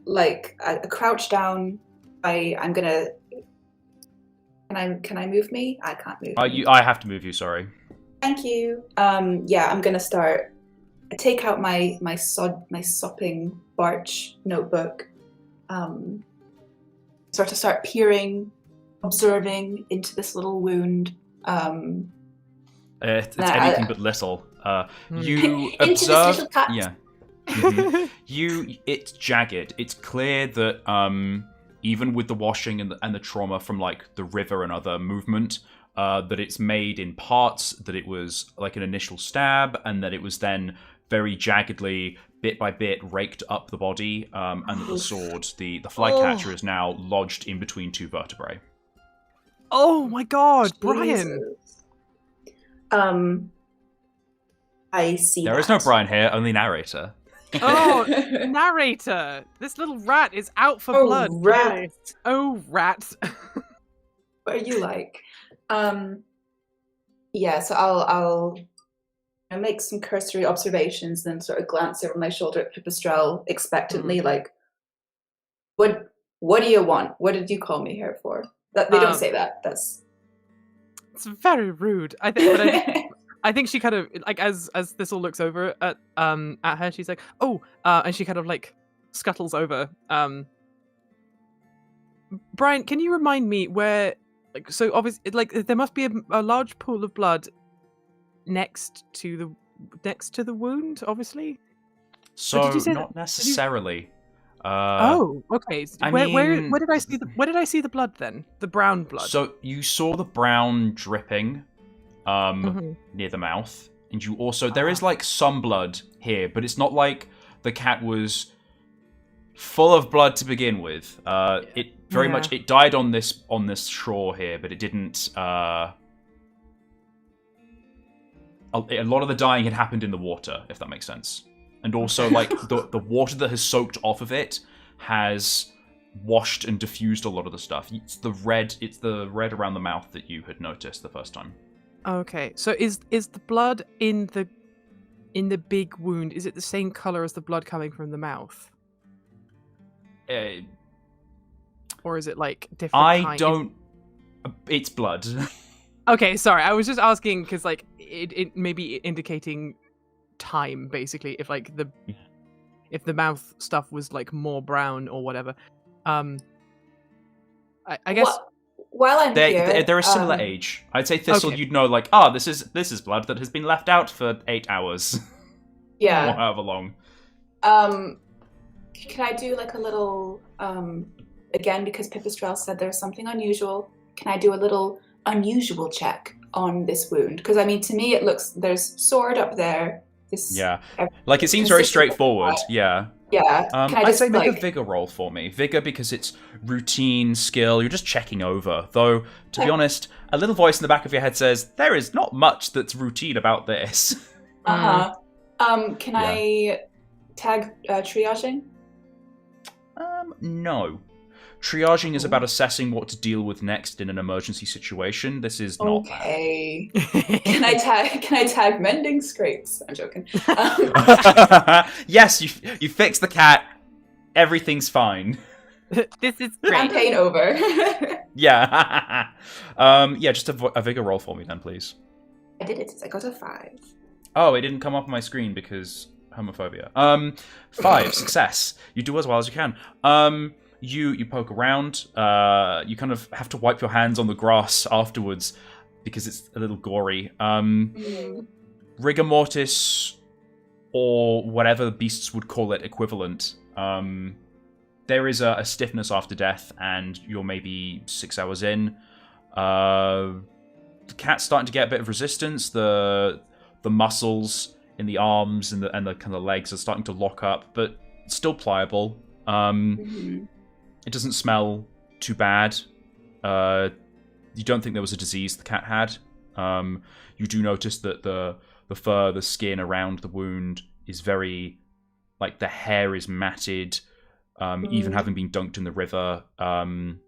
S3: like I crouch down. I'm gonna. Can I move me? I can't move.
S1: I have to move you. Sorry.
S3: Thank you. Yeah, I'm gonna start. I take out my sopping Barch notebook. Start peering, observing into this little wound.
S1: It's anything but little. You
S3: into
S1: observe.
S3: this little cut.
S1: Yeah. It's jagged. It's clear that even with the washing and the trauma from like the river and other movement, that it's made in parts, that it was like an initial stab, and that it was then very jaggedly, bit by bit, raked up the body, and that the sword, the flycatcher, is now lodged in between two vertebrae.
S2: Oh my God, Brian!
S3: I see.
S1: There is no Brian here, only narrator.
S2: Oh, narrator! This little rat is out for blood.
S3: Rat.
S2: Really. Oh, rat!
S3: What are you like? Yeah. So I'll make some cursory observations, then sort of glance over my shoulder at Pipistrelle expectantly, like, what do you want? What did you call me here for? That they don't say that. It's
S2: very rude. I think. I think she kind of like as Thistle looks over at her, she's like, oh, and she kind of like scuttles over. Brian, can you remind me where? Like, so obviously, like there must be a large pool of blood next to the wound, obviously.
S1: So not necessarily.
S2: Oh, okay. Where did I see the blood then? The brown blood.
S1: So you saw the brown dripping near the mouth, and you also there is like some blood here, but it's not like the cat was full of blood to begin with. It very much it died on this shore here, but it didn't. A lot of the dying had happened in the water, if that makes sense. And also, like, the water that has soaked off of it has washed and diffused a lot of the stuff. It's the red around the mouth that you had noticed the first time.
S2: Okay, so is the blood in the big wound, is it the same color as the blood coming from the mouth? or is it like different?
S1: I don't. It's blood.
S2: Okay, sorry. I was just asking because like it may be indicating time, basically. If like if the mouth stuff was like more brown or whatever. I guess
S3: While I'm here,
S1: they're a similar age. I'd say Thistle.
S2: Okay.
S1: You'd know, like, this is blood that has been left out for 8 hours.
S3: Yeah.
S1: Or however long.
S3: Can I do like a little again, because Pipistrel said there's something unusual, can I do a little unusual check on this wound? Because I mean, to me, it looks, there's sword up there.
S1: Yeah, like it seems very straightforward. Yeah.
S3: Yeah. Can I
S1: I'd
S3: just
S1: say make
S3: like
S1: a vigor roll for me. Vigor because it's routine skill. You're just checking over. Though, to be honest, a little voice in the back of your head says there is not much that's routine about this.
S3: Can I tag triaging?
S1: No. Triaging is about assessing what to deal with next in an emergency situation. This is not
S3: okay. Can I tag mending scrapes? I'm joking.
S1: Yes, you fix the cat. Everything's fine.
S2: This is great.
S3: Campaign over.
S1: Yeah. Just a vigor roll for me then, please.
S3: I did it. I got a 5.
S1: Oh, it didn't come up on my screen because homophobia. 5, success. You do as well as you can. You poke around. You kind of have to wipe your hands on the grass afterwards because it's a little gory. Rigor mortis, or whatever the beasts would call it equivalent. There is a stiffness after death, and you're maybe 6 hours in. The cat's starting to get a bit of resistance. The muscles in the arms and the kind of legs are starting to lock up, but still pliable. It doesn't smell too bad. You don't think there was a disease the cat had. You do notice that the fur, the skin around the wound is very, like, the hair is matted, even having been dunked in the river. And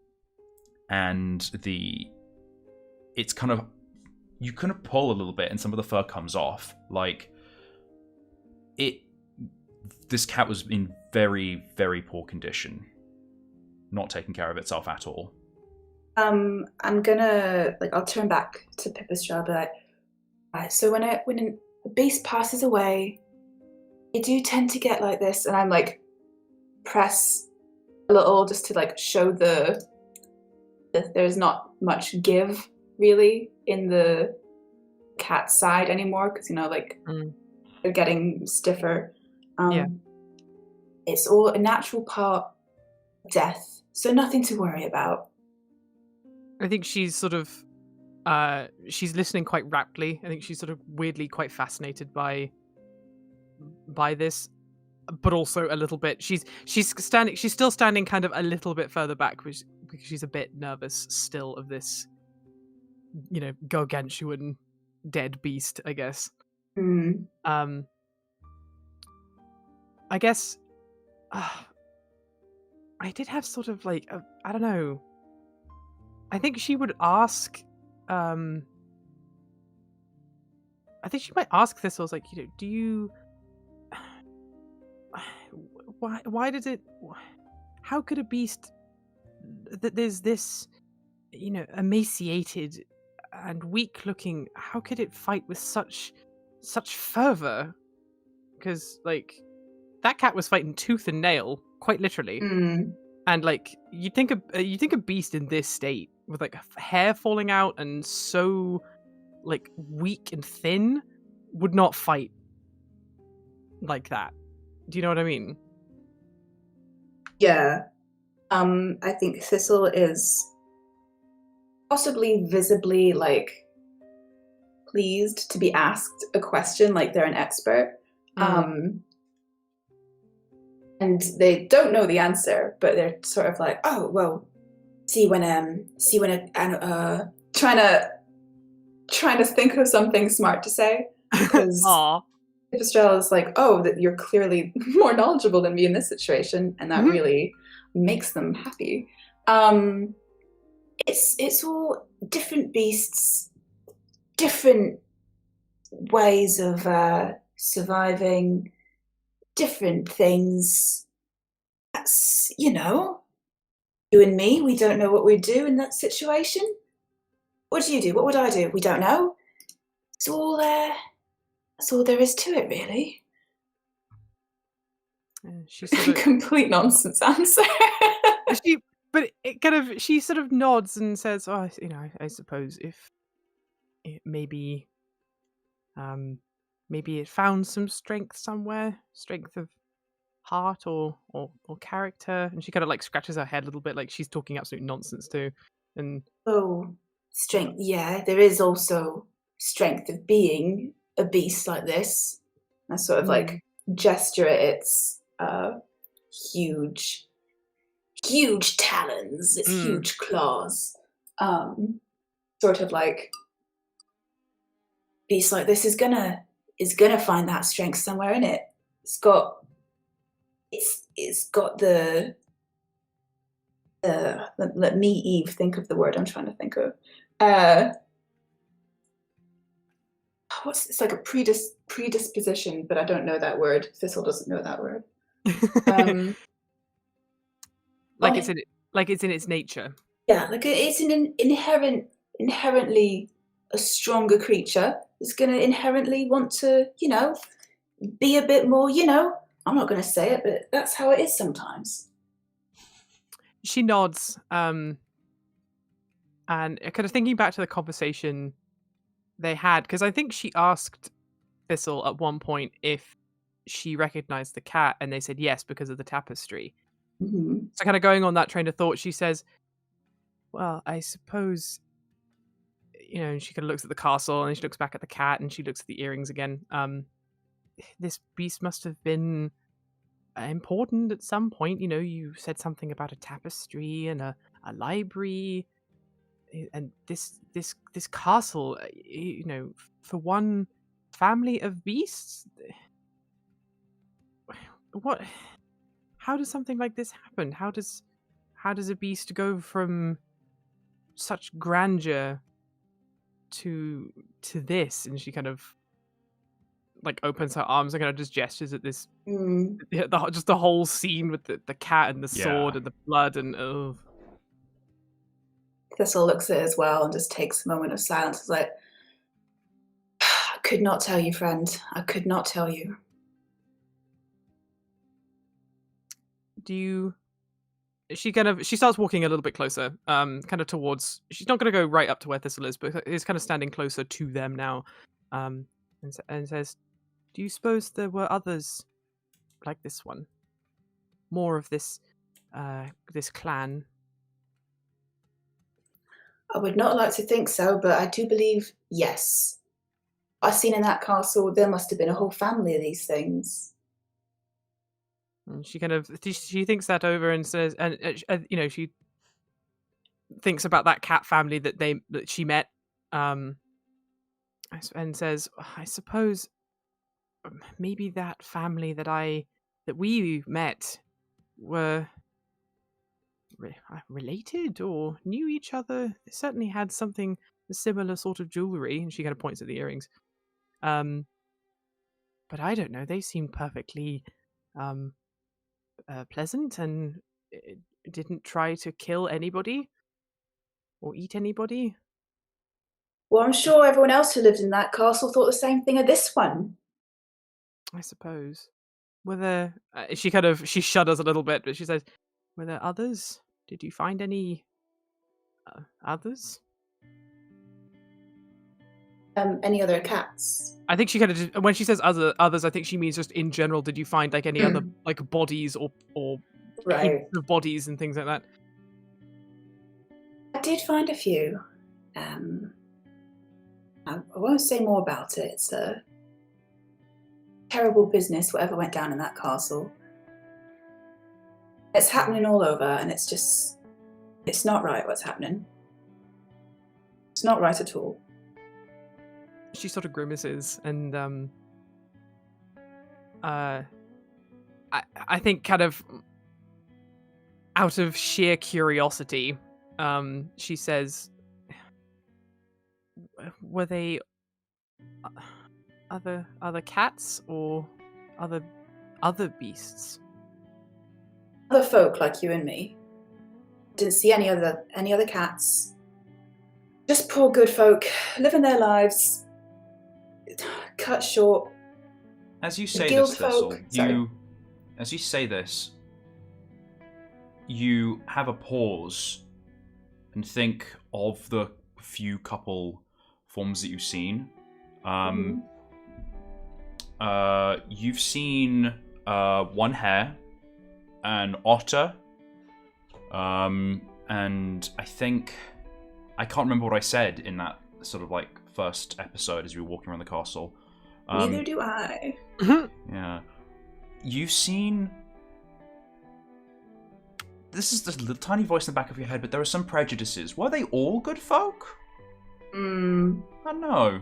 S1: it's kind of, you kind of pull a little bit and some of the fur comes off. Like, this cat was in very, very poor condition. Not taking care of itself at all.
S3: I'm gonna, like, I'll turn back to Pipistrel, but so when a beast passes away, they do tend to get like this, and I'm like, press a little just to like show that there's not much give really in the cat's side anymore, because they're getting stiffer. It's all a natural part of death, so nothing to worry about.
S2: I think she's sort of she's listening quite raptly. I think she's sort of weirdly quite fascinated by this, but also a little bit she's still standing kind of a little bit further back, because she's a bit nervous still of this, gargantuan dead beast, I guess. I guess I did have sort of like I don't know. I think she would ask. I think she might ask Thistles, like, do you? Why does it? How could a beast that there's this, emaciated and weak-looking? How could it fight with such fervor? Because like that cat was fighting tooth and nail, quite literally. And like you think a beast in this state with like hair falling out and so like weak and thin would not fight like that. Do you know what I mean?
S3: Yeah. I think Thistle is possibly visibly like pleased to be asked a question like they're an expert. And they don't know the answer, but they're sort of like, oh well, trying to think of something smart to say, because Pipistrel is like, oh, that you're clearly more knowledgeable than me in this situation, and that really makes them happy. It's all different beasts, different ways of surviving, different things. That's You and me, we don't know what we'd do in that situation. What do you do? What would I do? We don't know. It's all there. That's all there is to it, really.
S2: She sort of
S3: Complete nonsense answer.
S2: she sort of nods and says, "Oh, I suppose if it maybe it found some strength somewhere, strength of heart or character." And she kind of like scratches her head a little bit, like she's talking absolute nonsense too. And
S3: Oh, strength. Yeah, there is also strength of being a beast like this. I sort of like gesture at its huge talons, its huge claws. Sort of like beast like this is gonna find that strength somewhere in it. It's got the let me Eve think of the word I'm trying to think of. It's like a predisposition, but I don't know that word. Thistle doesn't know that word.
S2: It's in its nature.
S3: Yeah, like it's an inherently a stronger creature. It's going to inherently want to, be a bit more, I'm not going to say it, but that's how it is sometimes.
S2: She nods, and kind of thinking back to the conversation they had, because I think she asked Thistle at one point if she recognized the cat, and they said yes because of the tapestry.
S3: Mm-hmm.
S2: So kind of going on that train of thought, she says, well, I suppose, and she kind of looks at the castle, and she looks back at the cat, and she looks at the earrings again. This beast must have been important at some point. You said something about a tapestry and a library, and this castle, for one family of beasts. What? How does something like this happen? How does a beast go from such grandeur to this? And she kind of like opens her arms and kind of just gestures at this, just the whole scene with the cat and the sword and the blood and
S3: Thistle looks at it as well and just takes a moment of silence. It's like, I could not tell you, friend. I could not tell you.
S2: She starts walking a little bit closer, kind of towards. She's not going to go right up to where Thistle is, but is kind of standing closer to them now, and says, "Do you suppose there were others like this one? More of this clan?"
S3: I would not like to think so, but I do believe yes. I've seen in that castle there must have been a whole family of these things.
S2: And she kind of she thinks that over and says, and she thinks about that cat family that she met, and says, I suppose maybe that family that we met were related or knew each other. They certainly had something, a similar sort of jewelry, and she kind of points at the earrings. But I don't know. They seemed perfectly pleasant and didn't try to kill anybody or eat anybody.
S3: Well, I'm sure everyone else who lived in that castle thought the same thing of this one.
S2: I suppose. Were there... she shudders a little bit, but she says, were there others? Did you find any others?
S3: Any other cats?
S2: I think she kind of when she says others, I think she means just in general. Did you find like any other like bodies or
S3: right
S2: of bodies and things like that?
S3: I did find a few. I won't say more about it. It's a terrible business, whatever went down in that castle. It's happening all over, and it's not right what's happening. It's not right at all.
S2: She sort of grimaces, and I think kind of out of sheer curiosity, she says, were they other cats or other beasts?
S3: Other folk like you and me. didn't see any other cats. Just poor good folk living their lives, cut short.
S1: As you say
S3: Guild
S1: this, Thistle,
S3: folk. Sorry.
S1: as you say this, you have a pause and think of the few couple forms that you've seen. You've seen one hare, an otter, and I can't remember what I said in that sort of like first episode as we were walking around the castle.
S3: Neither do I.
S1: Yeah. You've seen... This is the little tiny voice in the back of your head, but there are some prejudices. Were they all good folk? I don't know.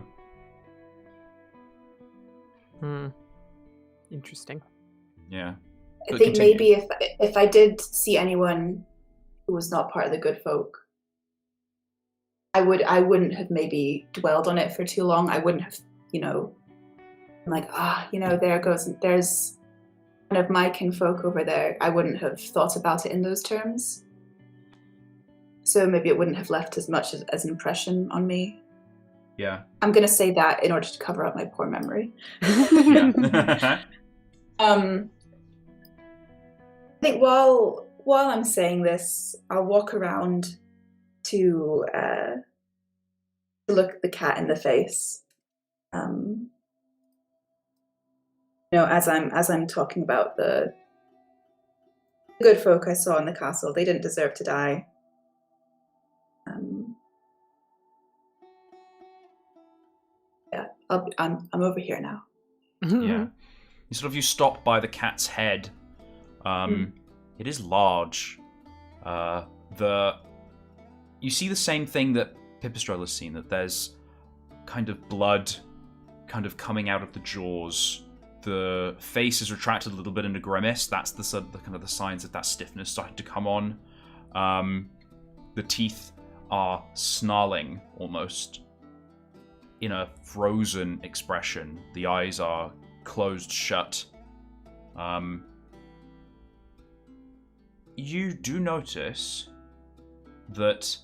S2: Interesting.
S1: Yeah.
S3: I
S1: But
S3: think
S1: continue.
S3: maybe if I did see anyone who was not part of the good folk, I wouldn't have maybe dwelled on it for too long. I wouldn't have, been like, there's one of my kinfolk over there. I wouldn't have thought about it in those terms. So maybe it wouldn't have left as much as an impression on me.
S1: Yeah.
S3: I'm gonna say that in order to cover up my poor memory.
S1: Yeah.
S3: I think while I'm saying this, I'll walk around to look the cat in the face. As I'm talking about the good folk I saw in the castle, they didn't deserve to die. Yeah, I'm over here now.
S1: Yeah. You stop by the cat's head. It is large. You see the same thing that Pipistrel has seen, that there's kind of blood kind of coming out of the jaws. The face is retracted a little bit in a grimace. That's the kind of the signs of that stiffness starting to come on. The teeth are snarling almost in a frozen expression. The eyes are closed shut. You do notice that,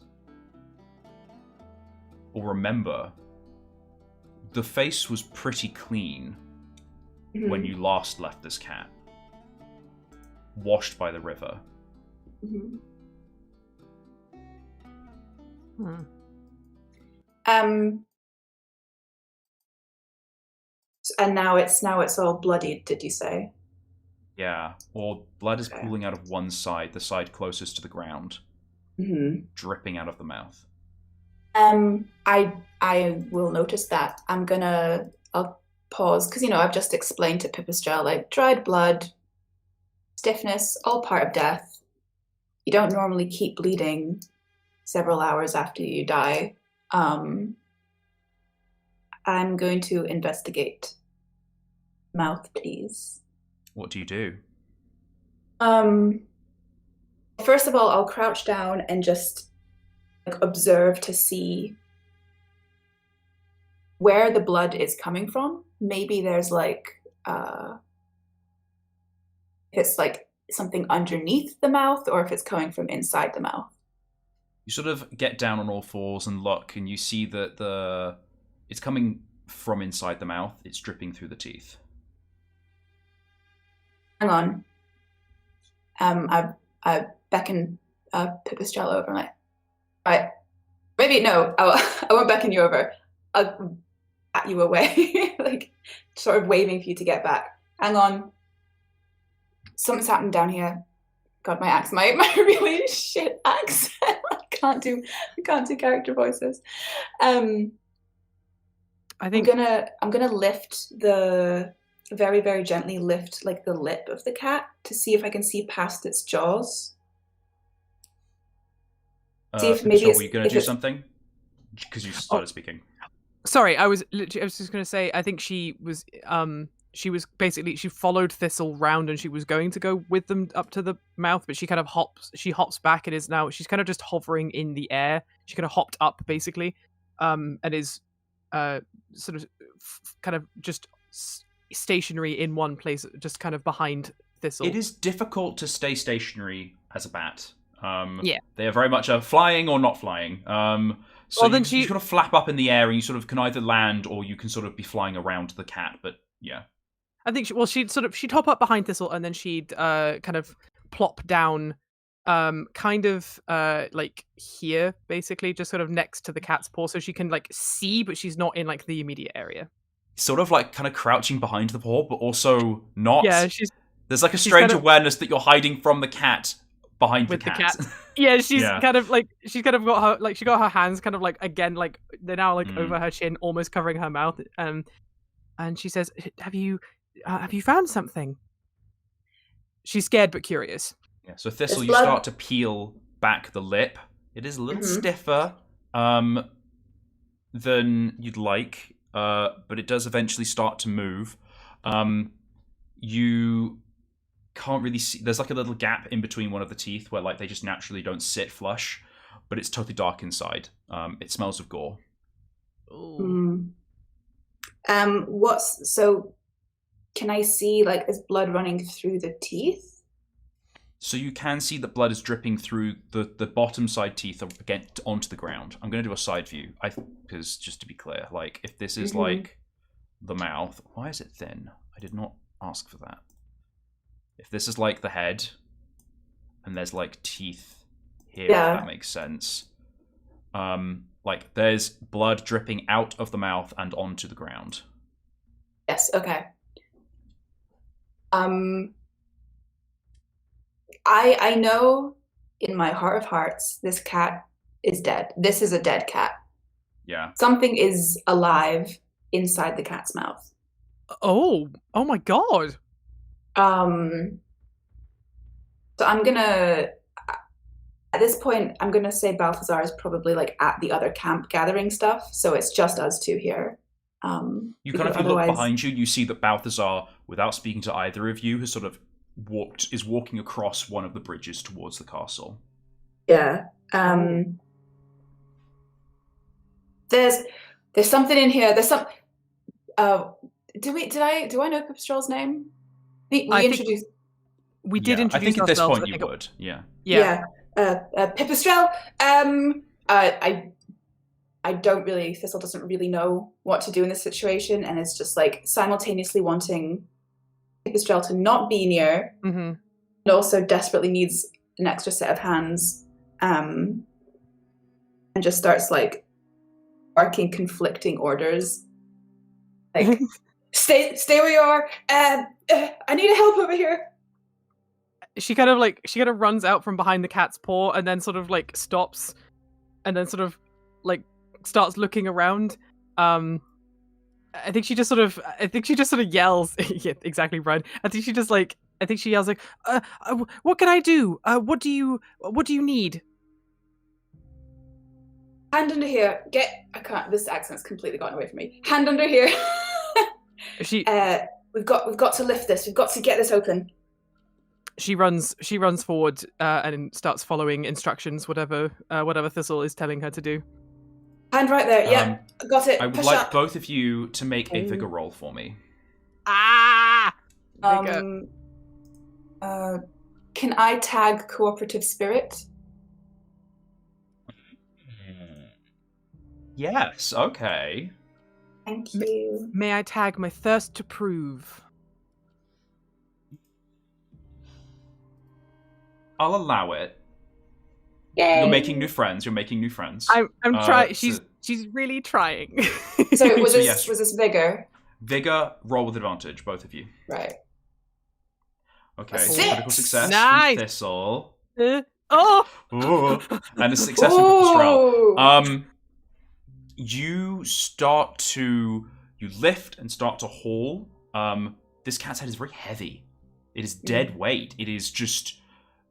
S1: or remember, the face was pretty clean when you last left this cat. Washed by the river.
S3: And now it's all bloodied, did you say?
S1: Yeah, or blood is pooling out of one side, the side closest to the ground, dripping out of the mouth.
S3: I will notice that. I'll pause, because I've just explained to Pipistrel, like, dried blood, stiffness, all part of death. You don't normally keep bleeding several hours after you die. I'm going to investigate. Mouth, please.
S1: What do you do?
S3: First of all, I'll crouch down and just observe to see where the blood is coming from. Maybe there's if it's like something underneath the mouth, or if it's coming from inside the mouth.
S1: You sort of get down on all fours and look, and you see that it's coming from inside the mouth. It's dripping through the teeth.
S3: Hang on. I beckon Pipistrel over. I'm like, all right, maybe no. I won't beckon you over. I'll pat you away, like sort of waving for you to get back. Hang on. Something's happened down here. God, my accent, my really shit accent. I can't do character voices.
S2: I think
S3: I'm gonna lift very, very gently lift like the lip of the cat to see if I can see past its jaws. See if maybe
S1: were you going to do something? Because you started speaking.
S2: Sorry, I was just going to say, I think she was basically, she followed Thistle round and she was going to go with them up to the mouth, but she kind of hops back and she's kind of just hovering in the air. She kind of hopped up basically, and is sort of kind of just stationary in one place, just kind of behind Thistle.
S1: It is difficult to stay stationary as a bat.
S2: Yeah.
S1: They are very much a flying or not flying. So
S2: Well, then
S1: you sort of flap up in the air, and you sort of can either land or you can sort of be flying around the cat. But yeah,
S2: I think she'd hop up behind Thistle, and then she'd kind of plop down, kind of like here, basically, just sort of next to the cat's paw, so she can like see, but she's not in like the immediate area.
S1: sort of like kind of crouching behind the paw, but also not.
S2: Yeah,
S1: There's like a
S2: she's
S1: strange
S2: kind of-
S1: awareness that you're hiding from the cat behind
S2: with
S1: the cat.
S2: Yeah, she's
S1: Yeah.
S2: kind of got her hands kind of like again like they're now like
S1: Mm.
S2: over her chin, almost covering her mouth. And she says, "Have you found something?" She's scared but curious.
S1: Yeah, so Thistle,
S3: There's
S1: you
S3: blood.
S1: start to peel back the lip. It is a little stiffer than you'd like, but it does eventually start to move. You can't really see. There's like a little gap in between one of the teeth where like they just naturally don't sit flush, but it's totally dark inside. It smells of gore.
S2: Ooh.
S3: So can I see, like, is blood running through the teeth?
S1: So you can see that blood is dripping through the bottom side teeth again onto the ground. I'm going to do a side view, because just to be clear, like if this is like the mouth, why is it thin? I did not ask for that. If this is like the head, and there's like teeth here, if that makes sense. Like there's blood dripping out of the mouth and onto the ground.
S3: Yes, okay. I know in my heart of hearts this cat is dead. This is a dead cat.
S1: Yeah.
S3: Something is alive inside the cat's mouth.
S2: Oh my god.
S3: So I'm gonna, at this point, I'm gonna say Balthazar is probably like at the other camp gathering stuff, so it's just us two here.
S1: You kind of, if you look behind you, you see that Balthazar, without speaking to either of you, has sort of walking across one of the bridges towards the castle.
S3: Yeah. There's something in here. There's some. Do I know Pipistrel's name? We introduced.
S2: We did
S1: I
S2: introduce
S1: think at this
S2: ourselves,
S1: point
S2: I
S1: you
S2: think
S1: would. Yeah.
S2: Yeah.
S3: Pipistrel. I don't really. Thistle doesn't really know what to do in this situation, and is just like simultaneously wanting Pipistrel to not be near,
S2: Mm-hmm.
S3: but also desperately needs an extra set of hands, and just starts like barking conflicting orders, like stay where you are. I need help over here.
S2: She kind of runs out from behind the cat's paw and then sort of like stops, and then sort of like starts looking around. I think she just sort of yells. Yeah, exactly, Brian. I think she yells like, "What can I do? What do you need?"
S3: Hand under here. I can't. This accent's completely gotten away from me. Hand under here. We've got to lift this. We've got to get this open.
S2: She runs forward and starts following instructions, whatever Thistle is telling her to do.
S3: Hand right there. Yeah, got it.
S1: I would
S3: Push
S1: like
S3: up.
S1: both of you to make a vigor roll for me.
S2: Ah!
S3: Can I tag cooperative spirit?
S1: Yes. Okay.
S3: Thank you.
S2: May I tag my thirst to prove?
S1: I'll allow it.
S3: Yay.
S1: You're making new friends.
S2: I'm trying.
S1: So
S2: She's really trying.
S3: So was
S1: So
S3: this
S1: yes.
S3: was this vigor?
S1: vigor, roll with advantage, both of you.
S3: Right.
S1: Okay,
S3: Six.
S1: so critical success
S2: Nice.
S1: from Thistle.
S2: Oh!
S1: Ooh. And a success from Pipistrel.
S3: Ooh.
S1: You lift and start to haul. This cat's head is very heavy. It is dead weight. It is just,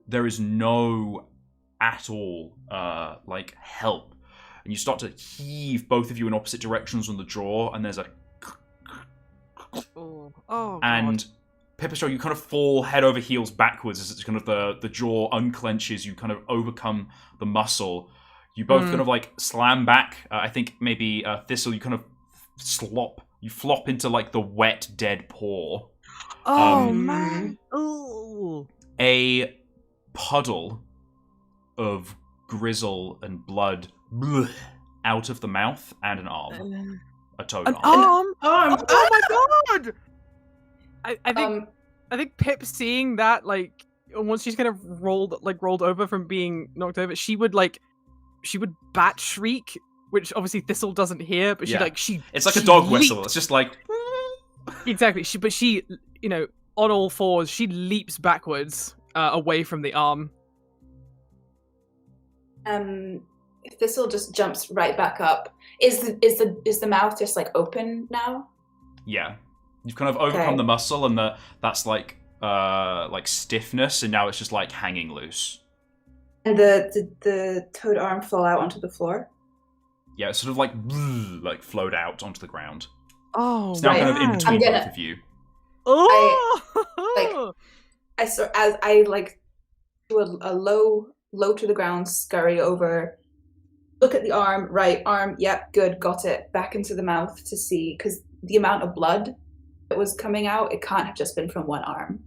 S1: there is no at all like help. And you start to heave both of you in opposite directions on the jaw, and there's a
S2: Oh,
S1: and Pipistrel, you kind of fall head over heels backwards as it's kind of the jaw unclenches. You kind of overcome the muscle. You both kind of like slam back. I think maybe Thistle, you kind of flop into like the wet dead paw.
S2: Oh man! Ooh.
S1: A puddle of grizzle and blood out of the mouth and an arm. A toad
S2: An
S1: arm.
S2: arm? Oh my god! I think Pip seeing that, like, once she's kind of rolled over from being knocked over, she would bat shriek, which obviously Thistle doesn't hear, but
S1: it's like a dog whistle. It's just like
S2: exactly. She on all fours, she leaps backwards away from the arm.
S3: Thistle just jumps right back up. Is the mouth just like open now?
S1: Yeah, you've kind of overcome the muscle, and that's like stiffness, and now it's just like hanging loose.
S3: And the toad arm fall out onto the floor?
S1: Yeah, it's sort of like flowed out onto the ground.
S2: Oh,
S1: it's now kind of in between both of you.
S2: Oh,
S3: I do a low to the ground, scurry over, look at the arm, right arm, yep, good, got it, back into the mouth to see, because the amount of blood that was coming out, it can't have just been from one arm.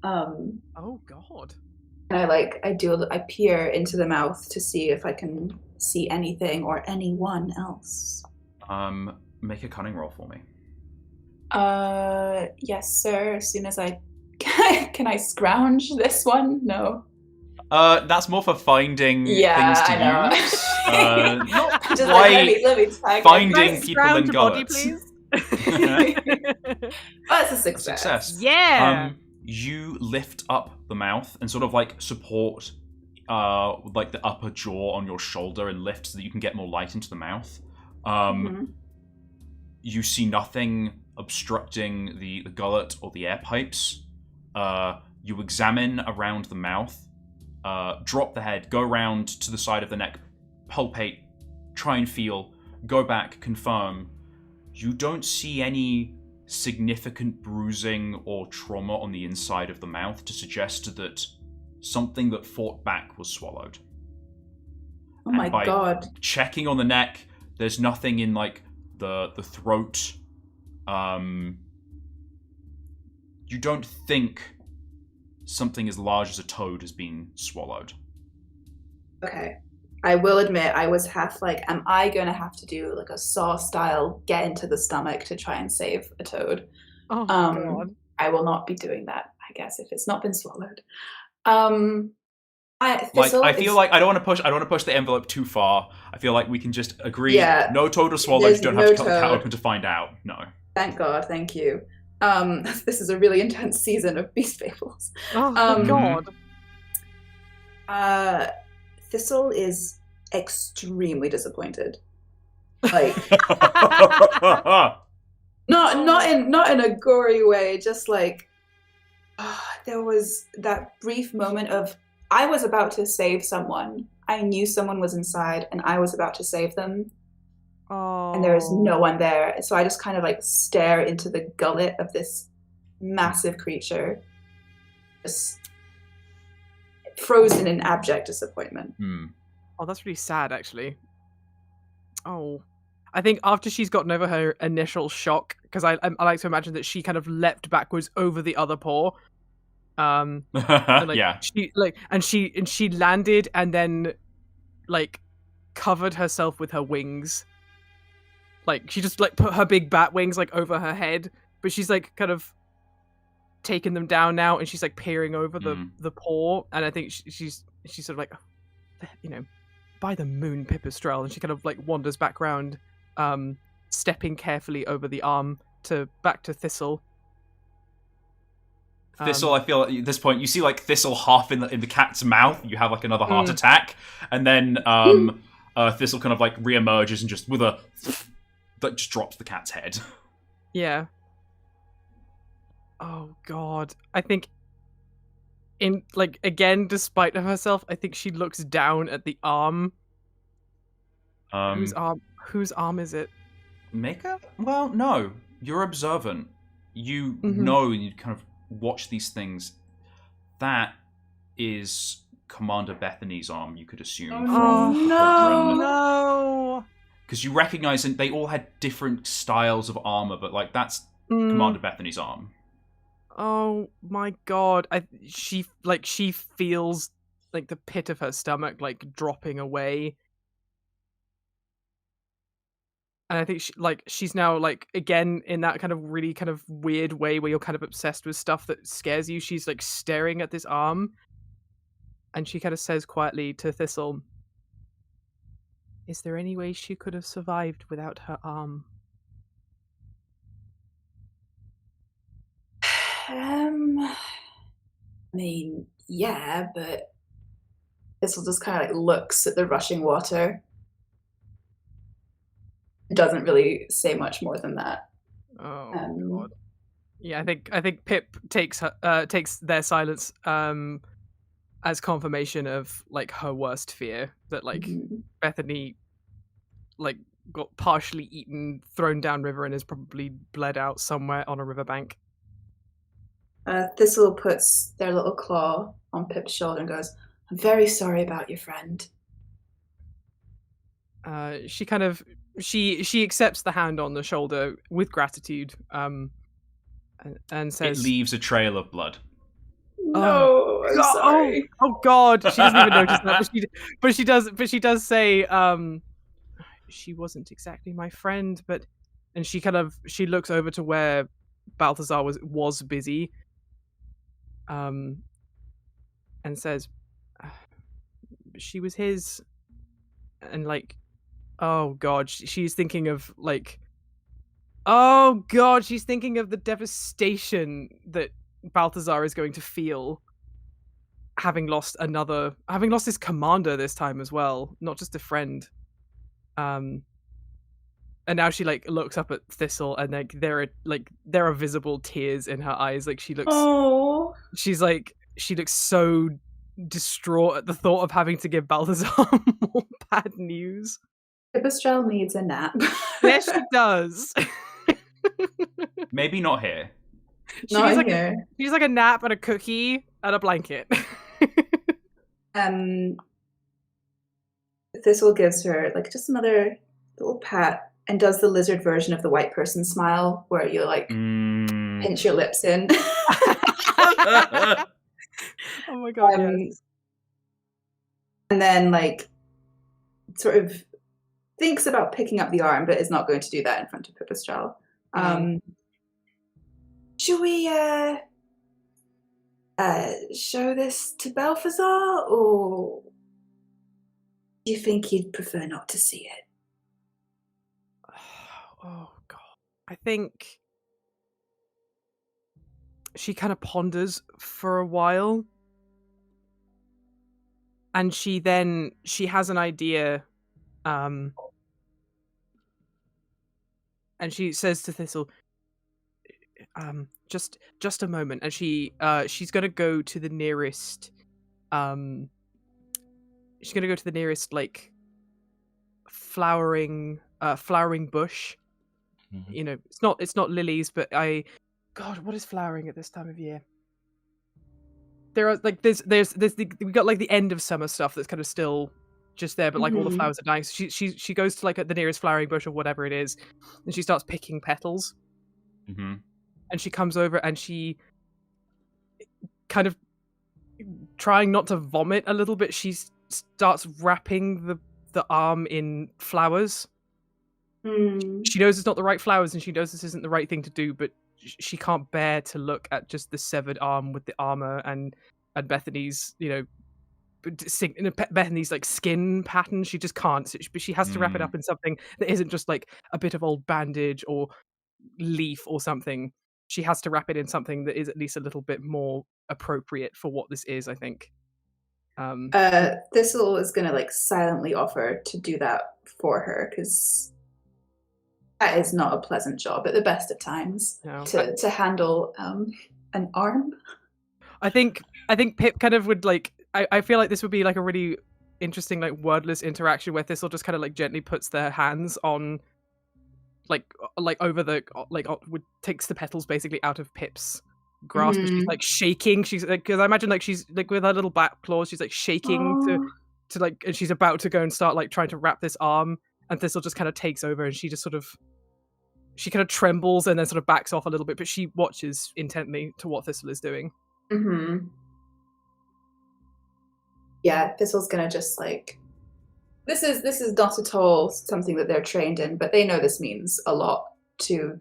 S2: Oh god.
S3: And I peer into the mouth to see if I can see anything or anyone else.
S1: Make a cunning roll for me.
S3: Yes, sir. As soon as I can I scrounge this one? No.
S1: That's more for finding things to use. Not
S3: just
S1: quite
S3: let me tag
S1: finding people in gullets.
S2: Body, please.
S3: That's a success.
S2: Yeah.
S1: You lift up the mouth and sort of like support like the upper jaw on your shoulder and lift so that you can get more light into the mouth. You see nothing obstructing the gullet or the air pipes. You examine around the mouth, drop the head, go round to the side of the neck, palpate, try and feel, go back, confirm. You don't see any significant bruising or trauma on the inside of the mouth to suggest that something that fought back was swallowed.
S3: Oh my god.
S1: Checking on the neck, there's nothing in like the throat. You don't think something as large as a toad has been swallowed.
S3: Okay. I will admit, I was half like, am I going to have to do like a Saw style get into the stomach to try and save a toad?
S2: Oh god.
S3: I will not be doing that, I guess, if it's not been swallowed.
S1: I feel like I don't want to push the envelope too far. I feel like we can just agree.
S3: Yeah,
S1: no toad was swallowed. You don't have to cut the cat open to find out. No.
S3: Thank God. Thank you. This is a really intense season of Beast Fables.
S2: Oh
S3: god. Thistle is extremely disappointed. Like, not in a gory way. Just like, there was that brief moment of I was about to save someone. I knew someone was inside, and I was about to save them.
S2: Oh.
S3: And there is no one there. So I just kind of like stare into the gullet of this massive creature, just frozen in abject disappointment.
S2: Oh, that's really sad, actually. Oh, I think after she's gotten over her initial shock, because I like to imagine that she kind of leapt backwards over the other paw. And, like,
S1: yeah.
S2: She landed and then like covered herself with her wings. Like she just like put her big bat wings like over her head, but she's like kind of taken them down now, and she's like peering over the paw, and I think she's sort of like, by the moon, Pipistrel, and she kind of like wanders back round, stepping carefully over the arm back to Thistle.
S1: Thistle, I feel at this point you see like Thistle half in the cat's mouth. You have like another heart attack, and then Thistle kind of like reemerges and just with a that just drops the cat's head.
S2: Yeah. Oh god, I think in like again, despite of herself, I think she looks down at the arm. Whose arm is it?
S1: Mika? Well, no. You're observant. You know, you kind of watch these things. That is Commander Bethany's arm, you could assume.
S3: Oh,
S2: no!
S1: Because you recognize, and they all had different styles of armor, but like that's Commander Bethany's arm.
S2: Oh my god! She feels like the pit of her stomach like dropping away. And I think she's now like again in that kind of really kind of weird way where you're kind of obsessed with stuff that scares you. She's like staring at this arm, and she kind of says quietly to Thistle, "Is there any way she could have survived without her arm?"
S3: I mean, yeah, but Thistle just kind of like looks at the rushing water. Doesn't really say much more than that.
S2: Oh god. Yeah, I think Pip takes their silence as confirmation of like her worst fear, that like Bethany like got partially eaten, thrown down river, and is probably bled out somewhere on a riverbank.
S3: Thistle puts their little claw on Pip's shoulder and goes, "I'm very sorry about your friend."
S2: She kind of she accepts the hand on the shoulder with gratitude, and says,
S1: "It leaves a trail of blood."
S3: No, I'm sorry.
S2: Oh god, she doesn't even notice that, but she does say, she wasn't exactly my friend, but, and she looks over to where Balthazar was busy, and says, she was his, and like, oh god, she's thinking of like, oh god, she's thinking of the devastation that Balthazar is going to feel having lost his commander this time as well, not just a friend. And now she like looks up at Thistle, and like there are visible tears in her eyes. Like she looks she looks so distraught at the thought of having to give Balthazar more bad news.
S3: Pipistrel needs a nap.
S2: Yes, she does.
S1: Maybe not here.
S3: Not here.
S2: She's like a nap and a cookie and a blanket.
S3: Thistle gives her like just another little pat and does the lizard version of the white person smile, where you like pinch your lips in.
S2: Oh my god! Yes.
S3: And then like sort of thinks about picking up the arm, but is not going to do that in front of Pipistrel. Should we show this to Balthazar, or do you think he'd prefer not to see it?
S2: Oh god. I think she kind of ponders for a while, and she has an idea, and she says to Thistle, just a moment, and she's gonna go to the nearest like flowering bush. Mm-hmm. You know, it's not lilies, but God, what is flowering at this time of year? There are like we got like the end of summer stuff that's kind of still just there, but like all the flowers are dying. So she goes to like the nearest flowering bush or whatever it is, and she starts picking petals.
S1: Mm-hmm.
S2: And she comes over and she kind of trying not to vomit a little bit. She starts wrapping the arm in flowers. She knows it's not the right flowers, and she knows this isn't the right thing to do, but she can't bear to look at just the severed arm with the armor and Bethany's, you know, Bethany's like skin pattern. She just can't. But she has to wrap it up in something that isn't just like a bit of old bandage or leaf or something. She has to wrap it in something that is at least a little bit more appropriate for what this is, I think.
S3: Thistle is gonna like silently offer to do that for her, because that is not a pleasant job at the best of times. No. To handle an arm. I think
S2: Pip kind of would like. I feel like this would be like a really interesting like wordless interaction where Thistle just kind of like gently puts their hands on. Like over the takes the petals basically out of Pip's grasp. She's like shaking. She's like, because I imagine like she's like with her little back claws, she's like shaking to like, and she's about to go and start like trying to wrap this arm, and Thistle just kind of takes over, and she kind of trembles and then sort of backs off a little bit, but she watches intently to what Thistle is doing.
S3: yeah, Thistle's gonna just like this is not at all something that they're trained in, but they know this means a lot to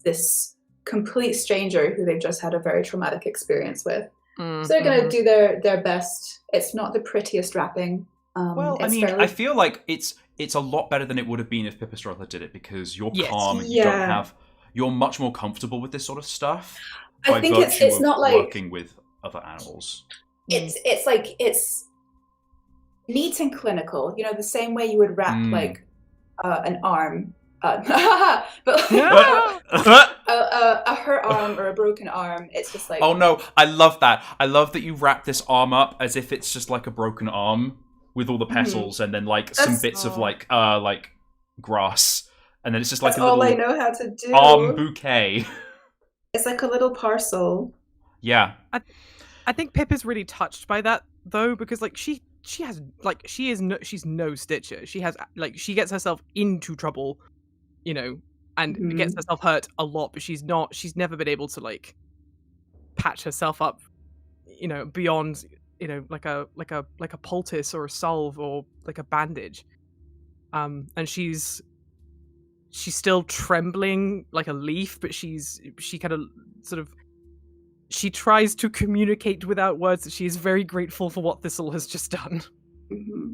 S3: this complete stranger who they've just had a very traumatic experience with. So they're gonna do their best. It's not the prettiest wrapping.
S1: Well, I mean, I feel like it's a lot better than it would have been if Pipistrella did it, because you're calm and you're much more comfortable with this sort of stuff by virtue of
S3: not like
S1: working with other animals.
S3: It's like it's neat and clinical, the same way you would wrap like an arm, but a hurt arm or a broken arm. It's just like,
S1: oh no, I love that. I love that you wrap this arm up as if it's just like a broken arm with all the petals and then like some bits of like grass, and then it's just like a little
S3: all I know how to do.
S1: Arm bouquet.
S3: It's like a little parcel.
S1: Yeah,
S2: I think Pip is really touched by that though, because like she's no Stitcher. She has like she gets herself into trouble, and gets herself hurt a lot, but she's never been able to like patch herself up, beyond like a poultice or a salve or like a bandage. And she's still trembling like a leaf, but she kind of sort of she tries to communicate without words that she is very grateful for what Thistle has just done.
S3: Mm-hmm.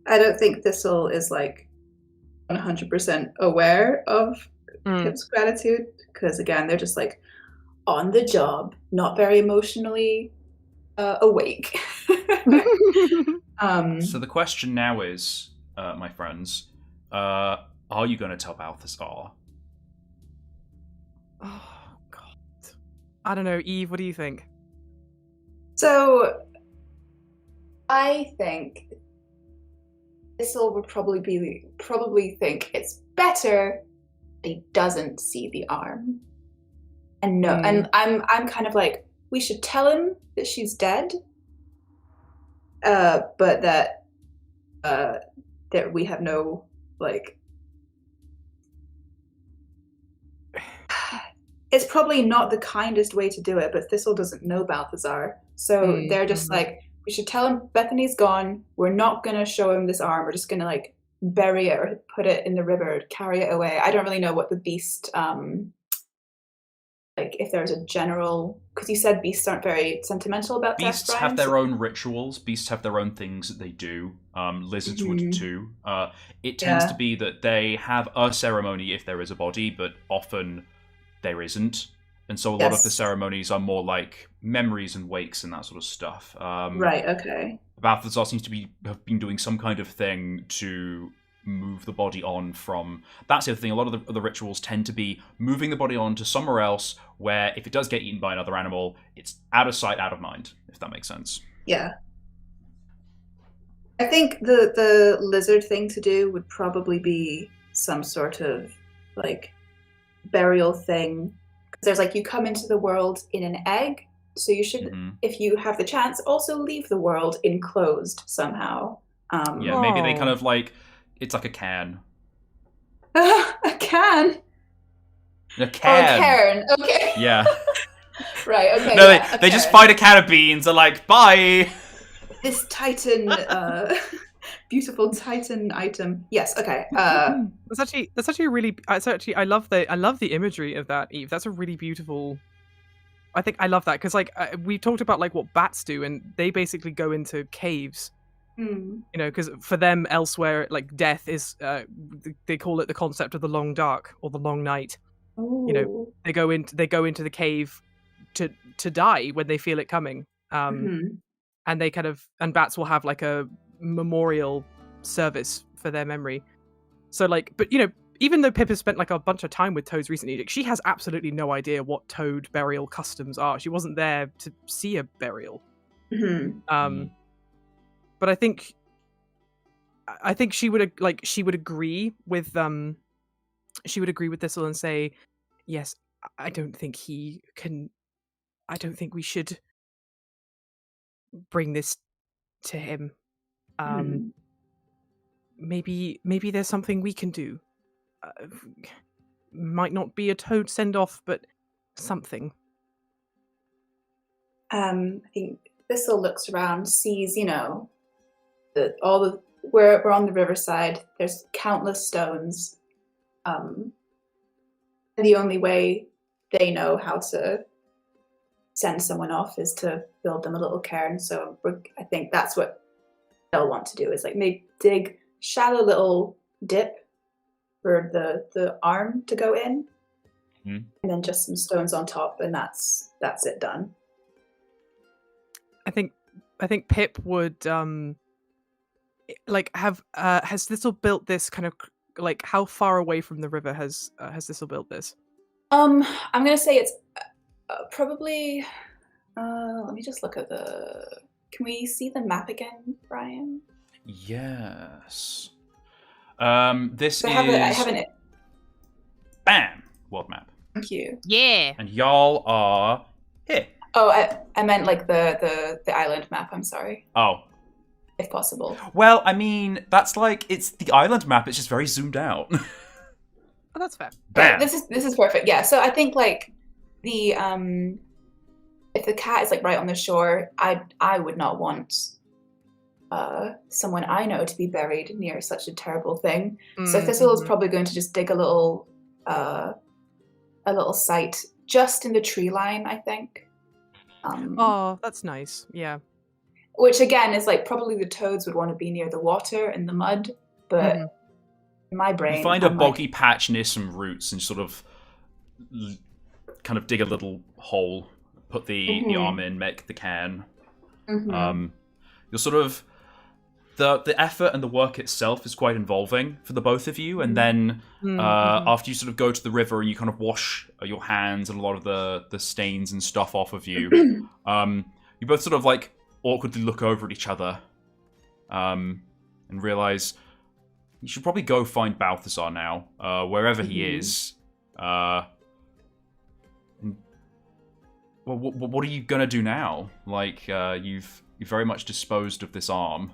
S3: I don't think Thistle is like 100% aware of Pip's gratitude, because again, they're just like on the job, not very emotionally awake.
S1: So the question now is, my friends, are you going to tell Balthazar?
S2: Oh God, I don't know, Eve. What do you think?
S3: So, I think Thistle would probably think it's better that he doesn't see the arm, and and I'm kind of like, we should tell him that she's dead, but that we have no like. It's probably not the kindest way to do it, but Thistle doesn't know Balthazar, so they're just like, we should tell him Bethany's gone. We're not gonna show him this arm. We're just gonna like bury it or put it in the river, carry it away. I don't really know what the beast like if there's a general, because you said beasts aren't very sentimental about death.
S1: Beasts have their own rituals. Beasts have their own things that they do. Lizards would too. It tends to be that they have a ceremony if there is a body, but often there isn't. And so a lot of the ceremonies are more like memories and wakes and that sort of stuff.
S3: Right, okay.
S1: Balthazar seems to have been doing some kind of thing to move the body on from... That's the other thing. A lot of the rituals tend to be moving the body on to somewhere else where if it does get eaten by another animal, it's out of sight, out of mind, if that makes sense.
S3: Yeah. I think the lizard thing to do would probably be some sort of like burial thing. Because there's like, you come into the world in an egg, so you should, if you have the chance, also leave the world enclosed somehow.
S1: Yeah, maybe they kind of like... It's like a can.
S3: A can?
S1: A can.
S3: Oh, a cairn. Okay.
S1: Yeah.
S3: Right, okay.
S1: No, they just find a can of beans. They're like, bye.
S3: This Titan, beautiful Titan item. Yes, okay.
S2: That's actually really... I love the imagery of that, Eve. That's a really beautiful... I think I love that, because like we talked about like what bats do, and they basically go into caves. Because for them elsewhere, like death is, they call it the concept of the long dark or the long night.
S3: Ooh.
S2: They go into the cave to die when they feel it coming. And they and bats will have like a memorial service for their memory. So like, but even though Pip has spent like a bunch of time with toads recently, she has absolutely no idea what toad burial customs are. She wasn't there to see a burial. But I think she would agree with Thistle and say, yes, I don't think we should bring this to him. Maybe there's something we can do. Might not be a toad send off, but something.
S3: I think Thistle looks around, sees, we're on the riverside. There's countless stones. And the only way they know how to send someone off is to build them a little cairn. So I think that's what they'll want to do, is like maybe dig shallow little dip for the arm to go in, and then just some stones on top, and that's it done.
S2: I think Pip would has Thistle built this kind of like, how far away from the river has Thistle built this?
S3: I'm gonna say it's probably. Let me just look at the. Can we see the map again, Brian?
S1: Yes. This
S3: I
S1: is.
S3: haven't.
S1: Bam! World map.
S3: Thank you.
S2: Yeah.
S1: And y'all are here.
S3: Oh, I meant like the island map. I'm sorry.
S1: Oh.
S3: If possible.
S1: Well, I mean, that's like, it's the island map. It's just very zoomed out.
S2: Oh, that's fair.
S1: Bam.
S3: This is perfect. Yeah. So I think like the if the cat is like right on the shore, I would not want someone I know to be buried near such a terrible thing. So Thistle is probably going to just dig a little site just in the tree line, I think.
S2: Oh, that's nice. Yeah.
S3: Which again is like, probably the toads would want to be near the water and the mud, but in my brain,
S1: You find a boggy patch near some roots and sort of kind of dig a little hole, put the arm in, make the cairn. You're sort of the effort and the work itself is quite involving for the both of you, and then after you sort of go to the river and you kind of wash your hands and a lot of the stains and stuff off of you, you both sort of like awkwardly look over at each other and realize you should probably go find Balthazar now, wherever he is. Well, what are you gonna do now? Like, you've very much disposed of this arm.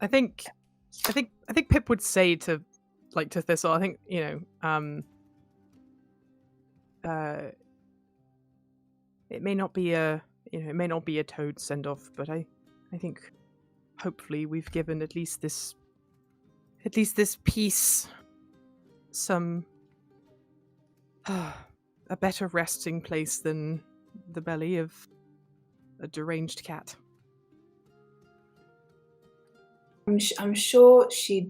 S2: I think Pip would say to Thistle, I think, it may not be a toad send off, but I think hopefully we've given at least this piece some a better resting place than the belly of a deranged cat.
S3: I'm sure she'd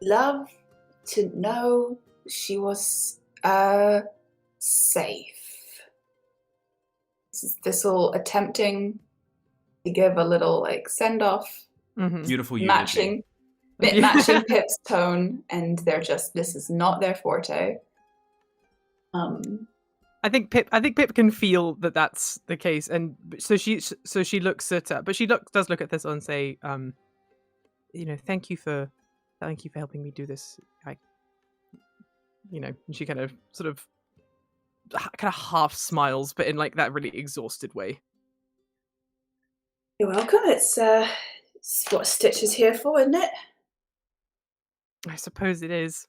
S3: love to know she was safe. Thistle attempting to give a little like send off,
S1: Beautiful
S3: matching Pip's tone, and they're just, this is not their forte.
S2: I think Pip can feel that that's the case, and so she looks at, but she does look at Thistle and say, thank you for helping me do this. And she kind of half smiles, but in like that really exhausted way.
S3: You're welcome. It's what Stitch is here for, isn't it?
S2: I suppose it is.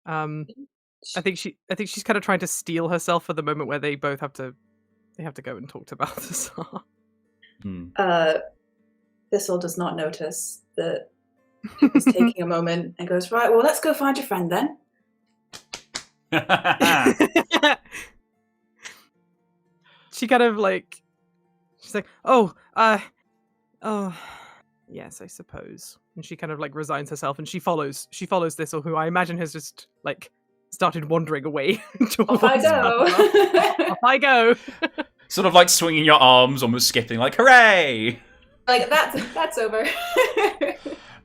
S2: I think she's kind of trying to steel herself for the moment where they both have to go and talk to Balthazar.
S3: Thistle does not notice that he's taking a moment and goes, right, well, let's go find your friend then.
S2: She kind of like, she's like, oh, yes, I suppose. And she kind of like resigns herself, and she follows Thistle, who I imagine has just like started wandering away.
S3: Off I go.
S2: Off I go.
S1: Sort of like swinging your arms, almost skipping, like hooray!
S3: Like that's over.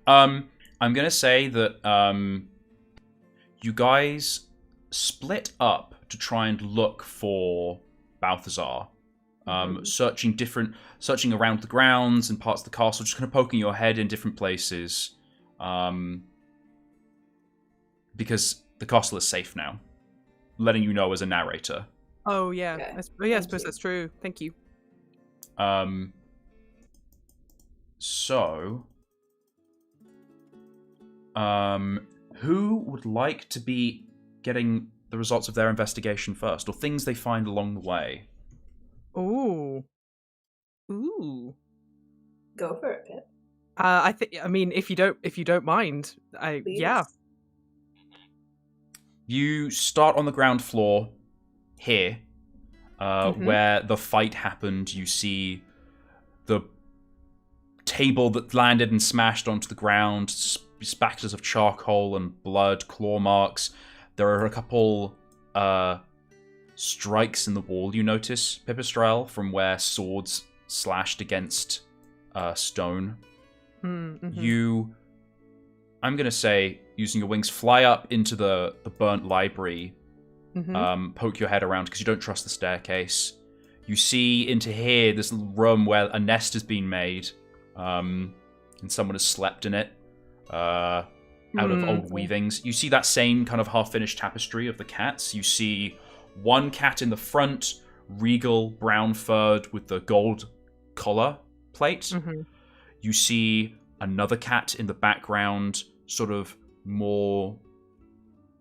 S1: I'm gonna say that you guys split up to try and look for Balthazar, searching around the grounds and parts of the castle, just kind of poking your head in different places, because the castle is safe now. Letting you know as a narrator.
S2: Oh yeah, I suppose that's true. Thank you.
S1: So, who would like to be getting the results of their investigation first, or things they find along the way?
S2: Ooh. Ooh.
S3: Go for it, Pip.
S2: I mean, if you don't mind,
S3: Please.
S2: yeah.
S1: You start on the ground floor here,
S2: Mhm.
S1: where the fight happened. You see the table that landed and smashed onto the ground, spatters of charcoal and blood, claw marks. There are a couple strikes in the wall, you notice, Pipistrel, from where swords slashed against stone.
S2: Mm-hmm.
S1: You, I'm going to say, using your wings, fly up into the burnt library, poke your head around because you don't trust the staircase. You see into here, this little room where a nest has been made, and someone has slept in it, out of old weavings. You see that same kind of half-finished tapestry of the cats. You see one cat in the front, regal, brown-furred with the gold collar plate. You see another cat in the background, sort of more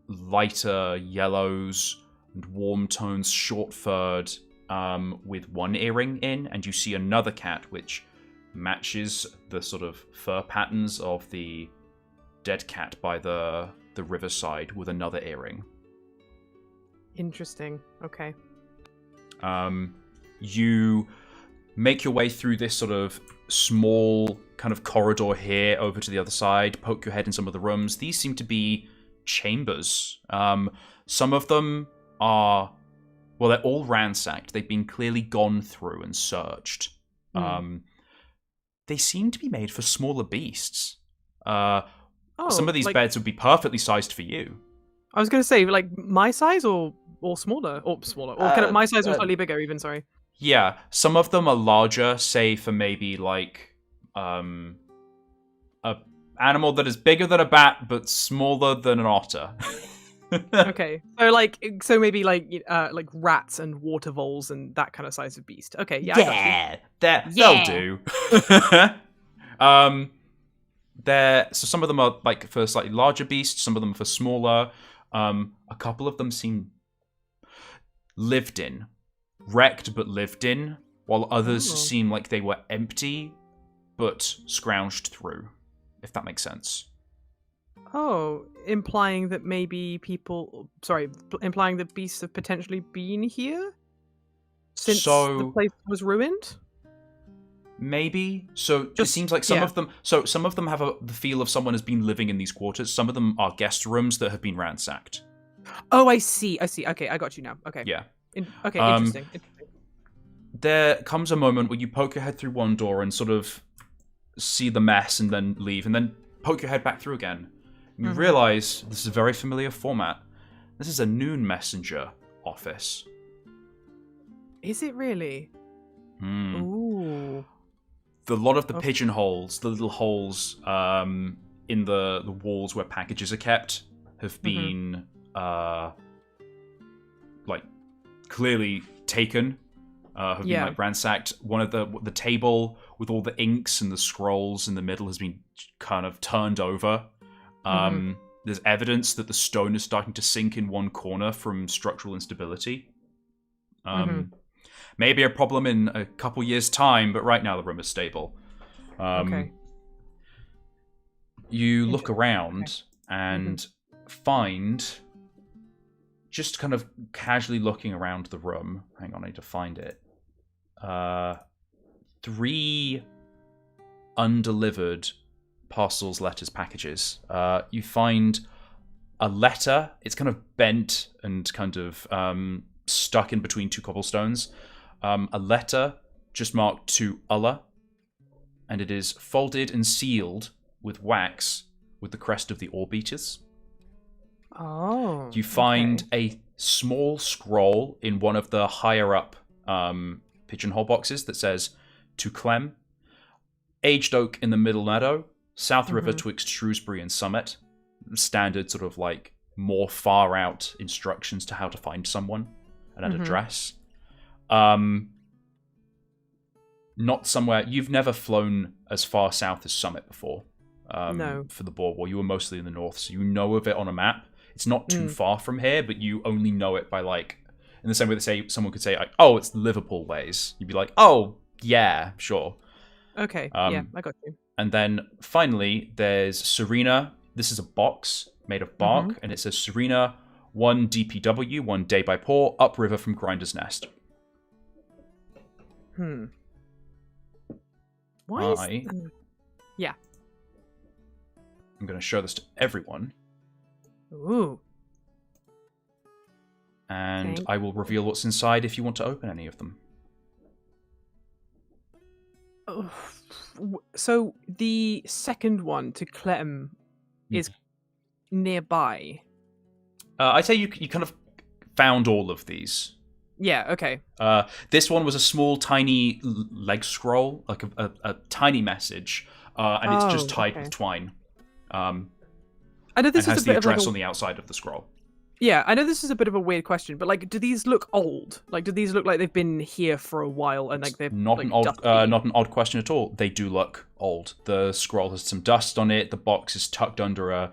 S1: lighter yellows and warm tones, short-furred, with one earring in, and you see another cat which matches the sort of fur patterns of the dead cat by the riverside with another earring.
S2: Interesting. Okay.
S1: You make your way through this sort of small kind of corridor here over to the other side, poke your head in some of the rooms. These seem to be chambers. Some of them are, well, they're all ransacked. They've been clearly gone through and searched. They seem to be made for smaller beasts. Some of these beds would be perfectly sized for you.
S2: I was going to say, like, my size or smaller? Or kind of my size or slightly bigger even, sorry.
S1: Yeah, some of them are larger, say for maybe like a animal that is bigger than a bat but smaller than an otter.
S2: Okay, so maybe like rats and water voles and that kind of size of beast. Okay, yeah,
S1: they'll do. So some of them are like for slightly larger beasts, some of them for smaller. A couple of them seem lived in, wrecked but lived in, while others seem like they were empty but scrounged through, if that makes sense.
S2: Oh, implying that implying that beasts have potentially been here since the place was ruined?
S1: Maybe. So it seems like some of them have the feel of someone has been living in these quarters. Some of them are guest rooms that have been ransacked.
S2: Oh, I see. Okay, I got you now. Okay.
S1: Yeah.
S2: Interesting.
S1: There comes a moment where you poke your head through one door and sort of see the mess and then leave, and then poke your head back through again. You realize this is a very familiar format. This is a noon messenger office.
S2: Is it really? Ooh.
S1: A lot of the pigeonholes, the little holes in the walls where packages are kept, have been like clearly taken. Have been like ransacked. One of the table with all the inks and the scrolls in the middle has been kind of turned over. There's evidence that the stone is starting to sink in one corner from structural instability. Maybe a problem in a couple years' time, but right now the room is stable.
S2: Okay.
S1: You look around and find, just kind of casually looking around the room, hang on, I need to find it, 3 undelivered parcels, letters, packages. You find a letter. It's kind of bent and kind of stuck in between 2 cobblestones. A letter just marked to Allah, and it is folded and sealed with wax with the crest of the Ore Beaters.
S2: Oh.
S1: You find a small scroll in one of the higher up pigeonhole boxes that says, "To Clem, aged oak in the middle meadow, South River twixt Shrewsbury and Summit." Standard sort of like more far out instructions to how to find someone and an address. Not somewhere you've never flown as far south as Summit before.
S2: No.
S1: For the Boer War, you were mostly in the north, so you know of it on a map. It's not too far from here, but you only know it by like In the same way that someone could say, like, "Oh, it's Liverpool ways," you'd be like, "Oh, yeah, sure."
S2: Okay, yeah, I got you.
S1: And then finally, there's Serena. This is a box made of bark, and it says Serena, 1 DPW, 1 day by port, upriver from Grinder's Nest.
S2: Why is... Yeah.
S1: I'm going to show this to everyone.
S2: Ooh.
S1: And I will reveal what's inside if you want to open any of them.
S2: Oh. So the second one to Clem is nearby.
S1: I'd say you kind of found all of these.
S2: Yeah, okay.
S1: This one was a small, tiny leg scroll, like a tiny message, and it's just tied with twine.
S2: I know this
S1: and
S2: is
S1: has
S2: a bit
S1: the address
S2: of like
S1: on the outside of the scroll.
S2: Yeah, I know this is a bit of a weird question, but like, do these look old? Like, do these look like they've been here for a while and like they're
S1: not
S2: like,
S1: not an odd question at all. They do look old. The scroll has some dust on it. The box is tucked under a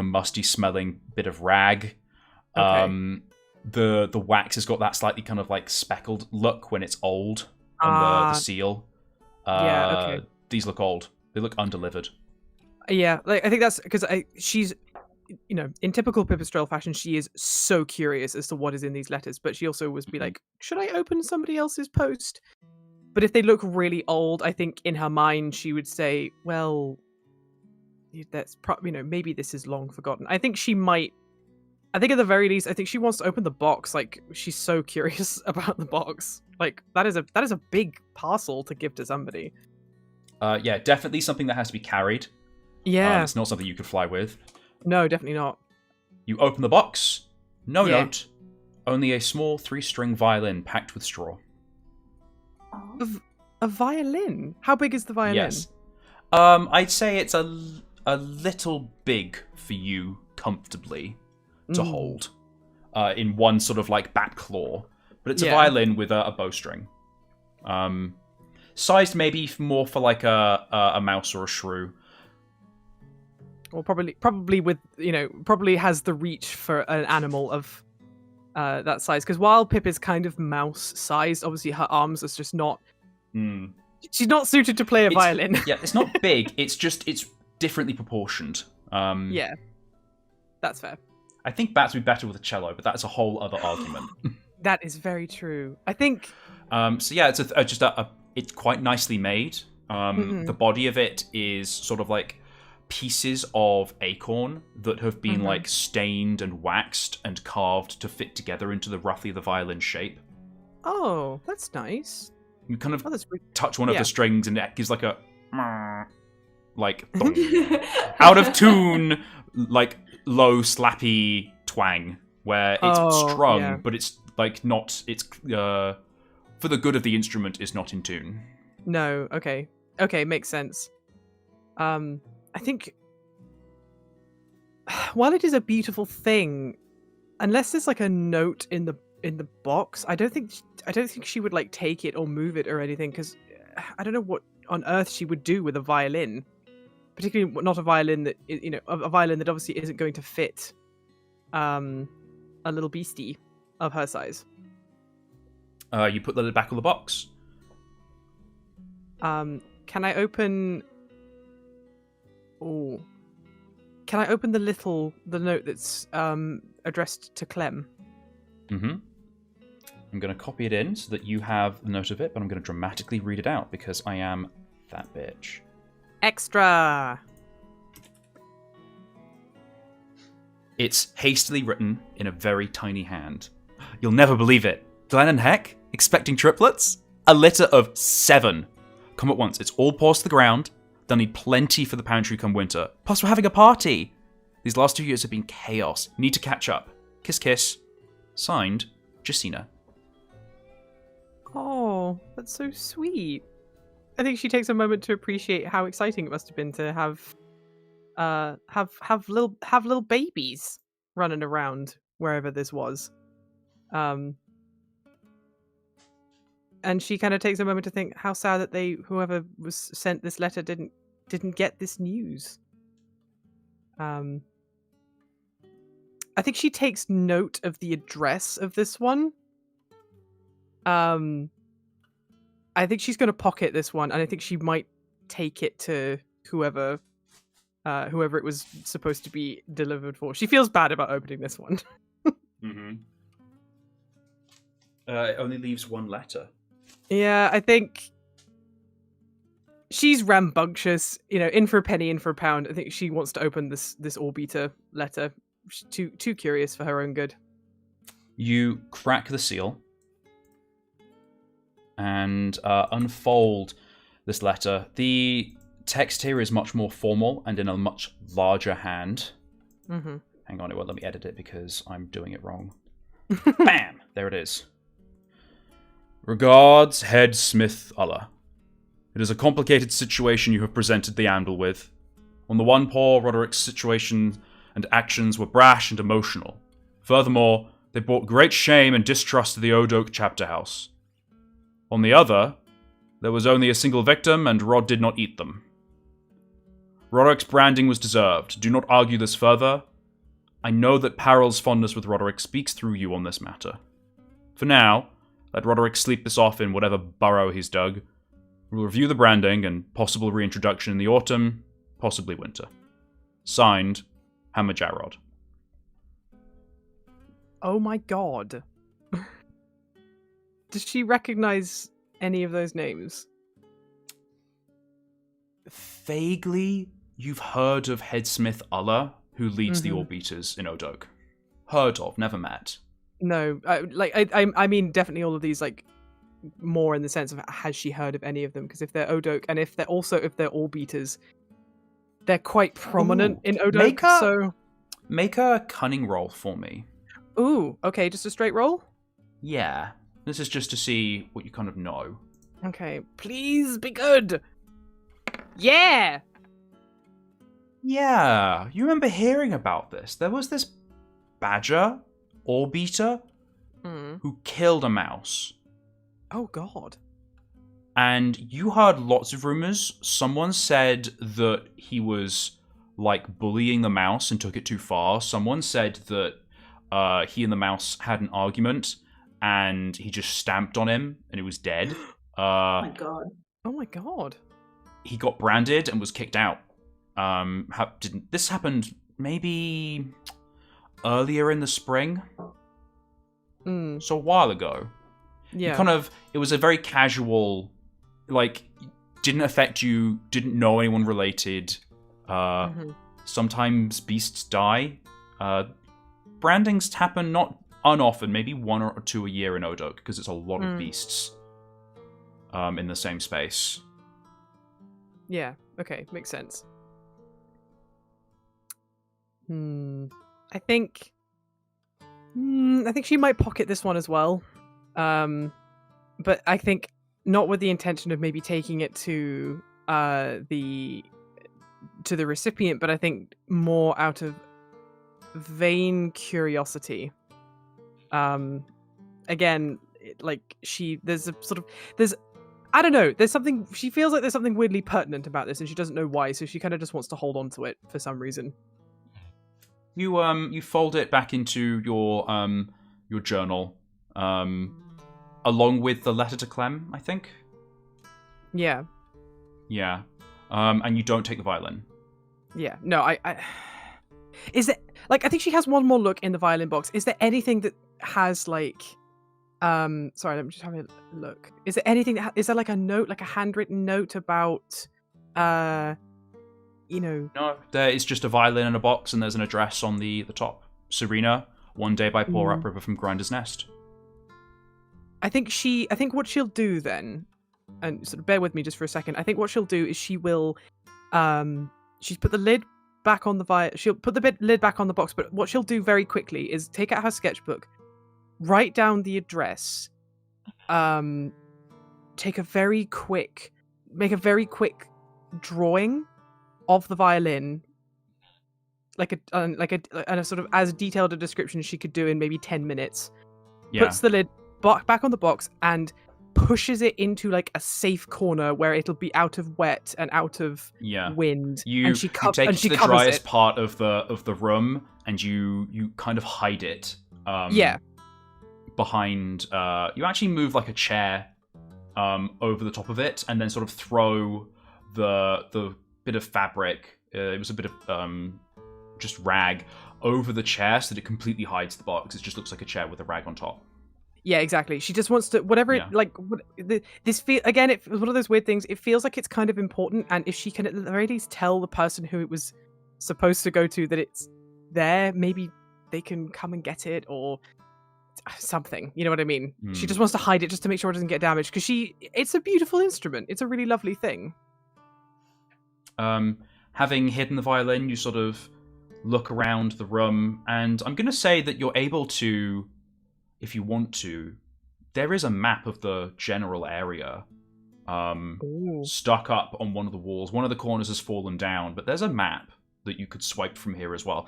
S1: musty smelling bit of rag.
S2: Okay.
S1: The wax has got that slightly kind of like speckled look when it's old on the seal.
S2: Yeah, okay.
S1: These look old. They look undelivered.
S2: Yeah, like I think that's because she's, you know, in typical Pipistrelle fashion, she is so curious as to what is in these letters, but she also was be like, should I open somebody else's post? But if they look really old, I think in her mind she would say, well, that's maybe this is long forgotten. I think at the very least, I think she wants to open the box. Like, she's so curious about the box. Like, that is a big parcel to give to somebody.
S1: Yeah, definitely something that has to be carried.
S2: Yeah.
S1: It's not something you could fly with.
S2: No, definitely not.
S1: You open the box. No note. Only a small 3-string violin packed with straw.
S2: A violin? How big is the violin?
S1: Yes. I'd say it's a little big for you comfortably to hold in one sort of like back claw. But it's a violin with a bowstring. Sized maybe more for like a mouse or a shrew.
S2: Or probably with, probably has the reach for an animal of that size. Because while Pip is kind of mouse-sized, obviously her arms are just not... She's not suited to play a violin.
S1: Yeah, it's not big. It's differently proportioned.
S2: Yeah, that's fair.
S1: I think bats would be better with a cello, but that's a whole other argument.
S2: That is very true. I think...
S1: So yeah, it's quite nicely made. The body of it is sort of like pieces of acorn that have been like stained and waxed and carved to fit together into roughly the violin shape.
S2: Oh, that's nice.
S1: You kind of touch one of the strings and it gives like a like out of tune, like low slappy twang where it's strung, but it's like not. It's for the good of the instrument is not in tune.
S2: No. Okay, makes sense. I think while it is a beautiful thing, unless there's like a note in the box, I don't think she would like take it or move it or anything, because I don't know what on earth she would do with a violin, particularly not a violin that a violin that obviously isn't going to fit a little beastie of her size.
S1: You put the back of the box.
S2: Can I open? Oh, can I open the note that's addressed to Clem?
S1: I'm going to copy it in so that you have the note of it, but I'm going to dramatically read it out because I am that bitch.
S2: Extra!
S1: It's hastily written in a very tiny hand. You'll never believe it. Glenn and Heck, expecting triplets? A litter of 7. Come at once. It's all paused to the ground. They'll need plenty for the pantry come winter. Plus, we're having a party. These last 2 years have been chaos. Need to catch up. Kiss, kiss. Signed, Jacina.
S2: Oh, that's so sweet. I think she takes a moment to appreciate how exciting it must have been to have little babies running around wherever this was. And she kind of takes a moment to think how sad that whoever was sent this letter didn't get this news. I think she takes note of the address of this one, I think she's going to pocket this one, and I think she might take it to whoever it was supposed to be delivered for. She feels bad about opening this one.
S1: Mm-hmm. It only leaves one letter.
S2: Yeah, I think she's rambunctious. In for a penny, in for a pound. I think she wants to open this Orbiter letter. She's too curious for her own good.
S1: You crack the seal and unfold this letter. The text here is much more formal and in a much larger hand.
S2: Mm-hmm.
S1: Hang on, it won't let me edit it because I'm doing it wrong. Bam! There it is. Regards, Head Smith Allah. It is a complicated situation you have presented the Andal with. On the one paw, Roderick's situation and actions were brash and emotional. Furthermore, they brought great shame and distrust to the Odoak chapter house. On the other, there was only a single victim, and Rod did not eat them. Roderick's branding was deserved. Do not argue this further. I know that Parrel's fondness with Roderick speaks through you on this matter. For now, let Roderick sleep this off in whatever burrow he's dug. We'll review the branding and possible reintroduction in the autumn, possibly winter. Signed, Hammer Jarrod.
S2: Oh my god. Does she recognize any of those names?
S1: Vaguely, you've heard of Headsmith Allah, who leads the Orbiters in Odoak. Heard of, never met.
S2: No, I mean definitely all of these, like, more in the sense of has she heard of any of them? Because if they're Odoak, and if they're Orbiters, they're quite prominent in Odoak.
S1: Make a cunning roll for me.
S2: Ooh, okay, just a straight roll?
S1: Yeah, this is just to see what you kind of know.
S2: Okay, please be good. Yeah!
S1: Yeah, you remember hearing about this. There was this badger, Orbiter, who killed a mouse.
S2: Oh god.
S1: And you heard lots of rumors. Someone said that he was, like, bullying the mouse and took it too far. Someone said that he and the mouse had an argument and he just stamped on him and it was dead.
S3: Oh my god.
S2: Oh my god.
S1: He got branded and was kicked out. This happened maybe earlier in the spring? So a while ago.
S2: Yeah.
S1: It was a very casual, like, didn't affect you, didn't know anyone related. Sometimes beasts die. Brandings happen not unoften, maybe one or two a year in Odoak, because it's a lot of beasts in the same space.
S2: Yeah, okay, makes sense. I think she might pocket this one as well. But I think not with the intention of maybe taking it to the recipient, but I think more out of vain curiosity. Again, I don't know, she feels like there's something weirdly pertinent about this and she doesn't know why, so she kind of just wants to hold on to it for some reason.
S1: You fold it back into your journal, along with the letter to Clem, I think.
S2: Yeah.
S1: Yeah. And you don't take the violin.
S2: Yeah. No, I is it, like, I think she has one more look in the violin box. Is there anything that has, like, sorry, let me just have a look. Is there anything is there like a note, like a handwritten note about,
S1: No, there is just a violin in a box and there's an address on the top. Serena, one day by pour upriver from Grinder's Nest.
S2: I think what she'll do then, and sort of bear with me just for a second, I think what she'll do is she will, she's put the lid back on the she'll put the lid back on the box, but what she'll do very quickly is take out her sketchbook, write down the address, make a very quick drawing of the violin, like a sort of as detailed a description as she could do in maybe 10 minutes.
S1: Yeah.
S2: Puts the lid back on the box and pushes it into like a safe corner where it'll be out of wet and out of wind.
S1: You take it to the driest part of the room and you kind of hide it. behind. You actually move like a chair over the top of it, and then sort of throw the bit of fabric. It was a bit of just rag over the chair so that it completely hides the box. It just looks like a chair with a rag on top.
S2: Yeah, exactly. She just wants to whatever
S1: Yeah.
S2: it like. This feel again. It was one of those weird things. It feels like it's kind of important, and if she can at the very least tell the person who it was supposed to go to that it's there, maybe they can come and get it or something. You know what I mean? She just wants to hide it just to make sure it doesn't get damaged because it's a beautiful instrument. It's a really lovely thing.
S1: Having hidden the violin, you sort of look around the room, and I'm going to say that you're able to, if you want to, there is a map of the general area stuck up on one of the walls. One of the corners has fallen down, but there's a map that you could swipe from here as well.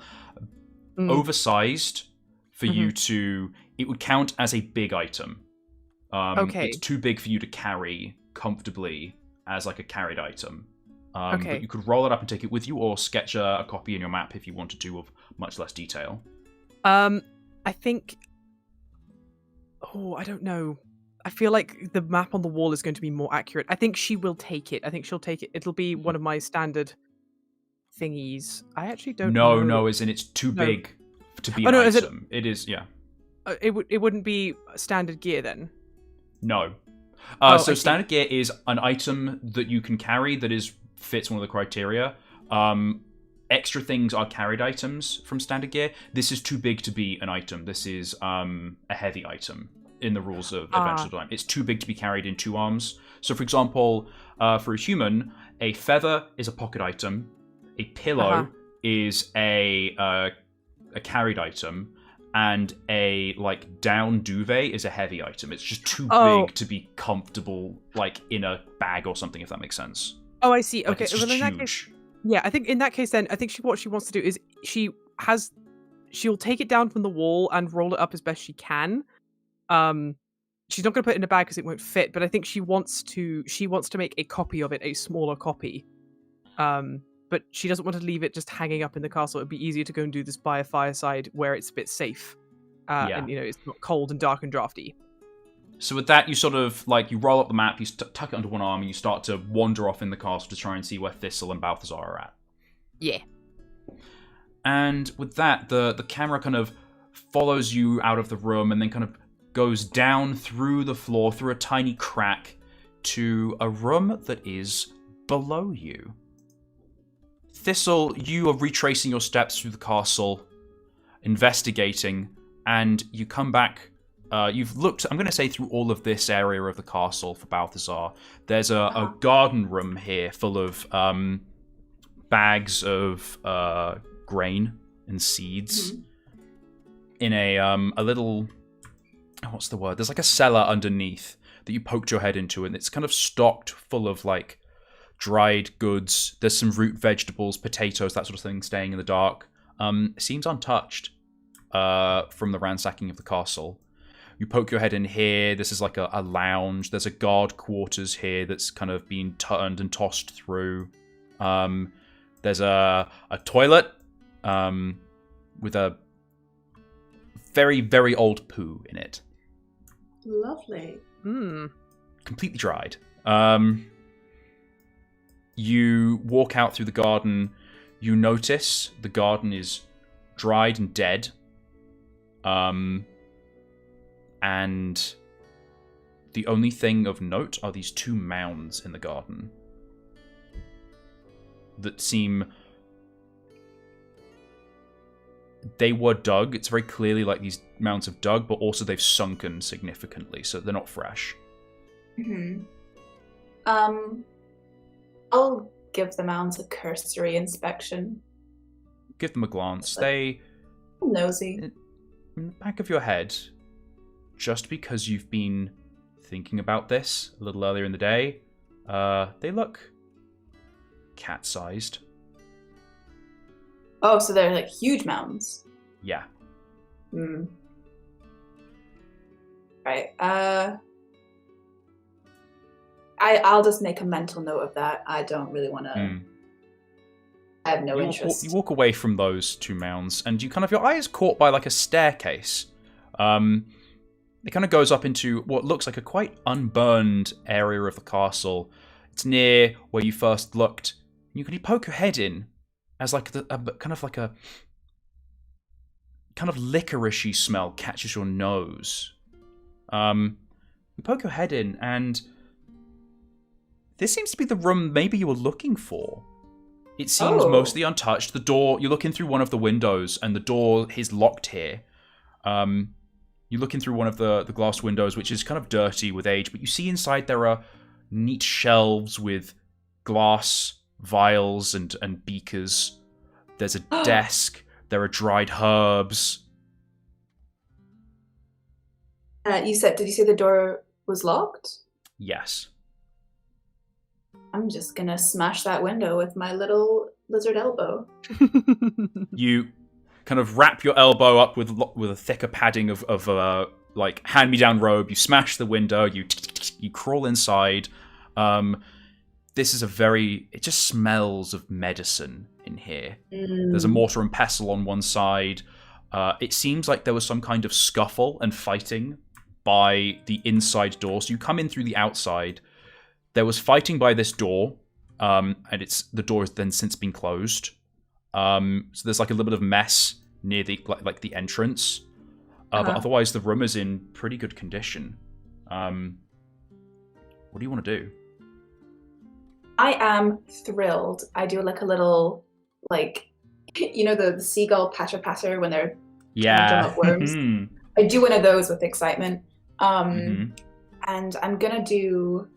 S1: Oversized for you to... It would count as a big item.
S2: Okay.
S1: It's too big for you to carry comfortably as like a carried item. But you could roll it up and take it with you, or sketch a copy in your map if you wanted to, of much less detail.
S2: I think... Oh, I don't know. I feel like the map on the wall is going to be more accurate. I think she will take it. I think she'll take it. It'll be one of my standard thingies. I actually don't know.
S1: No, as in it's too big to be an item. It is, yeah.
S2: It wouldn't be standard gear then?
S1: No. So standard gear is an item that you can carry that fits one of the criteria. Extra things are carried items from standard gear. This is too big to be an item. This is a heavy item in the rules of Adventure Time. It's too big to be carried in 2 arms. So, for example, for a human, a feather is a pocket item. A pillow is a carried item. And a down duvet is a heavy item. It's just too big to be comfortable, in a bag or something, if that makes sense.
S2: Oh, I see. Okay,
S1: it's just
S2: well, in
S1: huge.
S2: that case, yeah, I think in that case, then I think what she wants to do is she'll take it down from the wall and roll it up as best she can. She's not going to put it in a bag because it won't fit. But I think she wants to make a copy of it, a smaller copy. But she doesn't want to leave it just hanging up in the castle. It'd be easier to go and do this by a fireside where it's a bit safe. And, it's not cold and dark and drafty.
S1: So with that, you sort of, you roll up the map, you tuck it under one arm, and you start to wander off in the castle to try and see where Thistle and Balthazar are at.
S2: Yeah.
S1: And with that, the camera kind of follows you out of the room and then kind of goes down through the floor, through a tiny crack, to a room that is below you. Thistle, you are retracing your steps through the castle, investigating, and you come back. You've looked, I'm going to say, through all of this area of the castle for Balthazar. There's a garden room here full of bags of grain and seeds in a little... What's the word? There's a cellar underneath that you poked your head into, and it's kind of stocked full of dried goods. There's some root vegetables, potatoes, that sort of thing, staying in the dark. Seems untouched from the ransacking of the castle. You poke your head in here. This is a lounge. There's a guard quarters here that's kind of been turned and tossed through. There's a toilet with a very, very old poo in it.
S3: Lovely.
S1: Completely dried. You walk out through the garden. You notice the garden is dried and dead. And the only thing of note are these 2 mounds in the garden that seem... They were dug. It's very clearly these mounds have dug, but also they've sunken significantly, so they're not fresh.
S3: I'll give the mounds a cursory inspection.
S1: Give them a glance. They...
S3: Nosy.
S1: In the back of your head, just because you've been thinking about this a little earlier in the day, they look cat-sized.
S3: Oh, so they're huge mounds.
S1: Yeah.
S3: Right. I'll just make a mental note of that. I don't really want to. I have no interest.
S1: You walk away from those 2 mounds, and you your eye is caught by a staircase. it kind of goes up into what looks like a quite unburned area of the castle. It's near where you first looked. You can poke your head in as like a kind of licorice-y smell catches your nose. You poke your head in, and this seems to be the room maybe you were looking for. It seems mostly untouched. The door, you look in through one of the windows, and the door is locked here. You look in through one of the glass windows, which is kind of dirty with age, but you see inside there are neat shelves with glass vials and beakers. There's a desk. There are dried herbs.
S3: Did you say the door was locked?
S1: Yes.
S3: I'm just gonna smash that window with my little lizard elbow.
S1: You kind of wrap your elbow up with a thicker padding of like hand-me-down robe. You smash the window. You crawl inside. This is it just smells of medicine in here. There's a mortar and pestle on one side. It seems like there was some kind of scuffle and fighting by the inside door. So you come in through the outside. There was fighting by this door, and the door has then since been closed. So there's like a little bit of mess near the the entrance, but otherwise the room is in pretty good condition. What do you want to do?
S3: I am thrilled. I do like a little, the seagull patter when they're trying to drum up worms. I do one of those with excitement. And I'm gonna do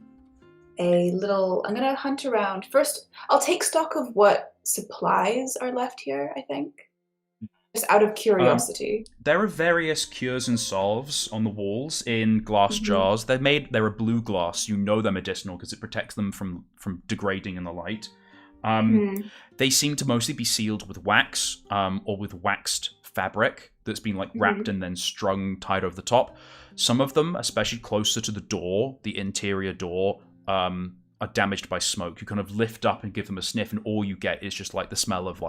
S3: I'm gonna hunt around. First, I'll take stock of what supplies are left here, I think. Just out of curiosity.
S1: There are various cures and salves on the walls in glass jars. They're a blue glass. You know they're medicinal because it protects them from degrading in the light. They seem to mostly be sealed with wax, or with waxed fabric that's been wrapped and then strung tight over the top. Some of them, especially closer to the door, the interior door, are damaged by smoke. You kind of lift up and give them a sniff, and all you get is just the smell of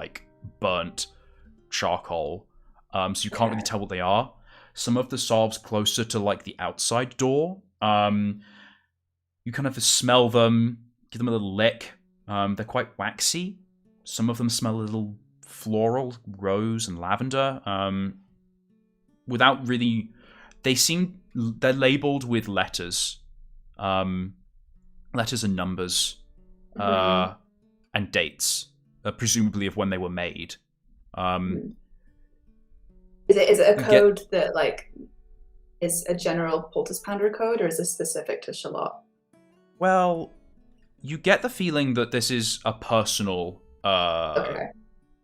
S1: burnt charcoal. So you can't really tell what they are. Some of the salves closer to the outside door, you kind of smell them, give them a little lick. They're quite waxy. Some of them smell a little floral, rose and lavender. Without really, they're labeled with letters. Letters and numbers, and dates, presumably of when they were made.
S3: Is it a code that is a general poultice pounder code, or is this specific to Shallot?
S1: Well, you get the feeling that this is a personal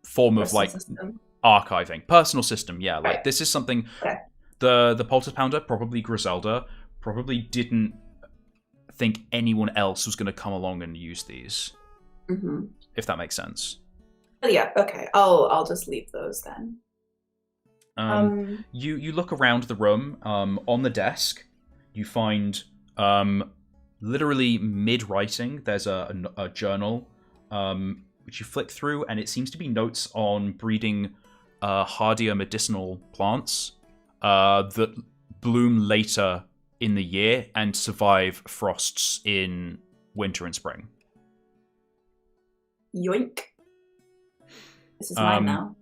S1: form of system. Archiving, personal system. Yeah, right. This is something. Okay. The poultice pounder, probably Griselda, probably didn't think anyone else was going to come along and use these. If that makes sense.
S3: Oh, yeah. Okay. I'll just leave those then.
S1: You look around the room. On the desk, you find literally mid-writing. There's a journal which you flick through, and it seems to be notes on breeding hardier medicinal plants that bloom later in the year and survive frosts in winter and spring.
S3: Yoink. This is mine now.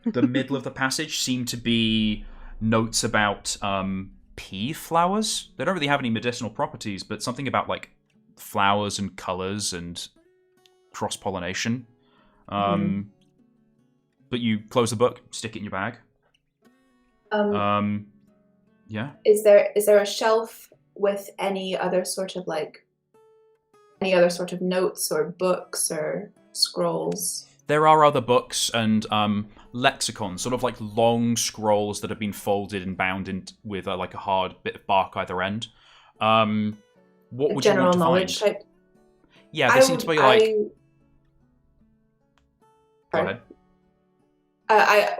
S1: The middle of the passage seem to be notes about pea flowers. They don't really have any medicinal properties, but something about flowers and colors and cross-pollination. But you close the book, stick it in your bag. Yeah.
S3: Is there a shelf with any other sort of notes or books or scrolls?
S1: There are other books and lexicons, sort of long scrolls that have been folded and bound in with a hard bit of bark either end. What would you want to
S3: knowledge
S1: find?
S3: Type?
S1: Yeah, they seem to be Go ahead.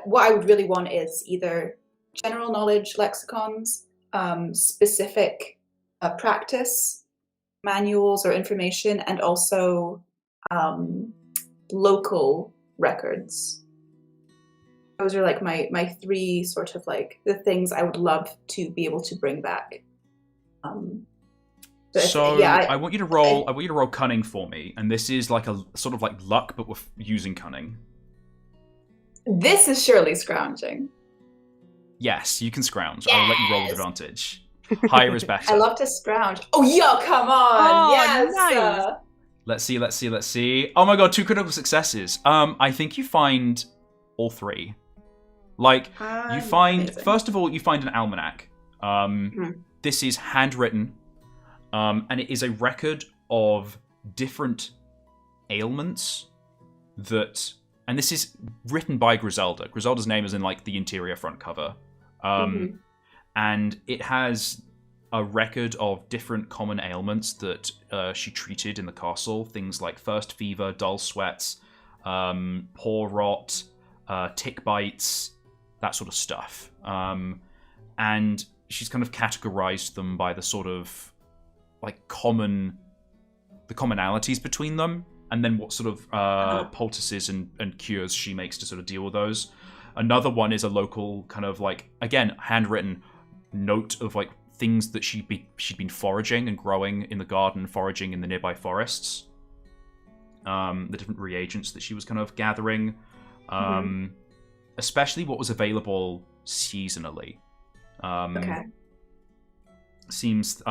S3: What I would really want is either general knowledge lexicons, specific practice manuals or information, and also local records. those are like my three sort of like the things I would love to be able to bring back.
S1: So I want you to roll. I want you to roll cunning for me, and this is like a sort of like luck, but with using cunning.
S3: This is surely scrounging.
S1: Yes, you can scrounge.
S3: Yes!
S1: I'll let you roll with advantage. Higher is better.
S3: I love to scrounge. Oh, yo, come on!
S2: Oh,
S3: yes.
S2: nice.
S1: Let's see. Oh my god, 2 critical successes. I think you find all 3. Like you find
S3: amazing.
S1: first of all, you find an almanac. This is handwritten, and it is a record of different ailments that. And this is written by Griselda. Griselda's name is in like the interior front cover. And it has a record of different common ailments that she treated in the castle. Things like first fever, dull sweats, paw rot, tick bites, that sort of stuff. And she's kind of categorized them by the sort of like the commonalities between them. And then what sort of poultices and cures she makes to sort of deal with those. Another one is a local kind of like, again, handwritten note of like things that she'd been foraging and growing in the garden, foraging in the nearby forests. The different reagents that she was kind of gathering. Especially what was available seasonally. Seems...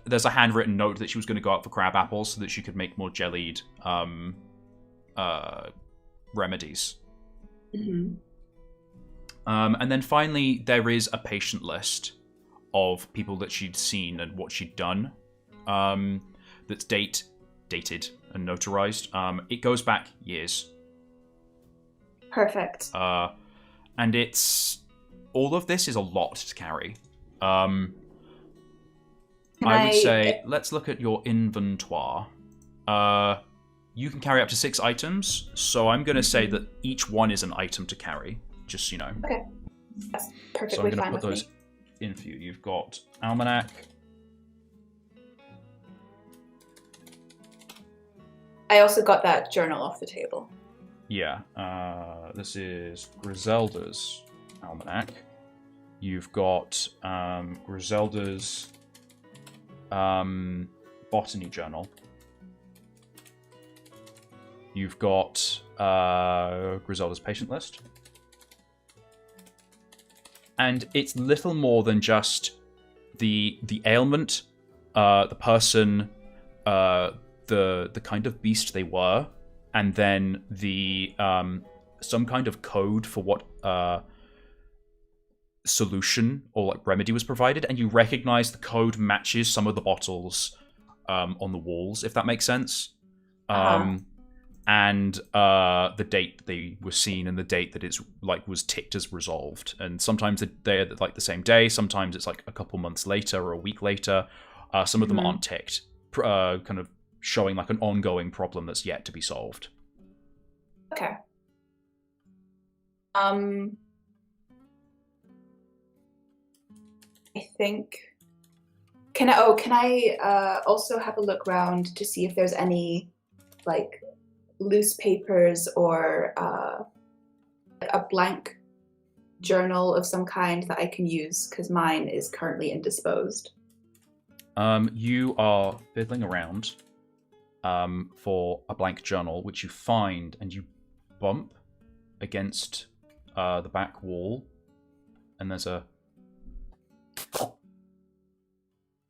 S1: there's a handwritten note that she was going to go out for crab apples so that she could make more jellied remedies. And then finally, there is a patient list of people that she'd seen and what she'd done. That's dated and notarized. It goes back years.
S3: Perfect.
S1: And all of this is a lot to carry. I would say, let's look at your inventoire. You can carry up to 6 items, so I'm going to say that each one is an item to carry, just so you know.
S3: Okay. That's perfectly
S1: so I'm going to
S3: fine
S1: put
S3: with
S1: those
S3: me.
S1: in for you. You've got almanac.
S3: I also got that journal off the table.
S1: Yeah. This is Griselda's almanac. You've got Griselda's botany journal. You've got Griselda's patient list. And it's little more than just the ailment, the person, the kind of beast they were, and then the some kind of code for what solution or like remedy was provided, and you recognize the code matches some of the bottles on the walls, if that makes sense. And the date they were seen and the date that it's like was ticked as resolved. And sometimes they're like the same day, sometimes it's like a couple months later or a week later. Some of them aren't ticked, kind of showing like an ongoing problem that's yet to be solved.
S3: Okay. I think. Can I also have a look around to see if there's any like loose papers or a blank journal of some kind that I can use, because mine is currently indisposed.
S1: You are fiddling around for a blank journal, which you find and you bump against the back wall, and there's a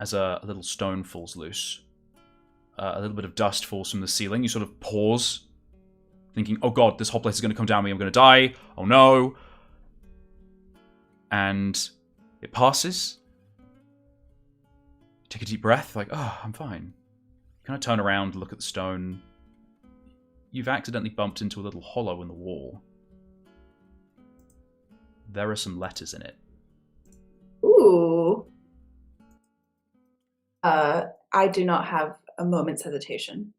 S1: little stone falls loose. A little bit of dust falls from the ceiling. You sort of pause, thinking, oh god, this whole place is going to come down on me, I'm going to die, oh no. And it passes. You take a deep breath, like, oh, I'm fine. You kind of turn around, look at the stone. You've accidentally bumped into a little hollow in the wall. There are some letters in it.
S3: Ooh. I do not have a moment's hesitation.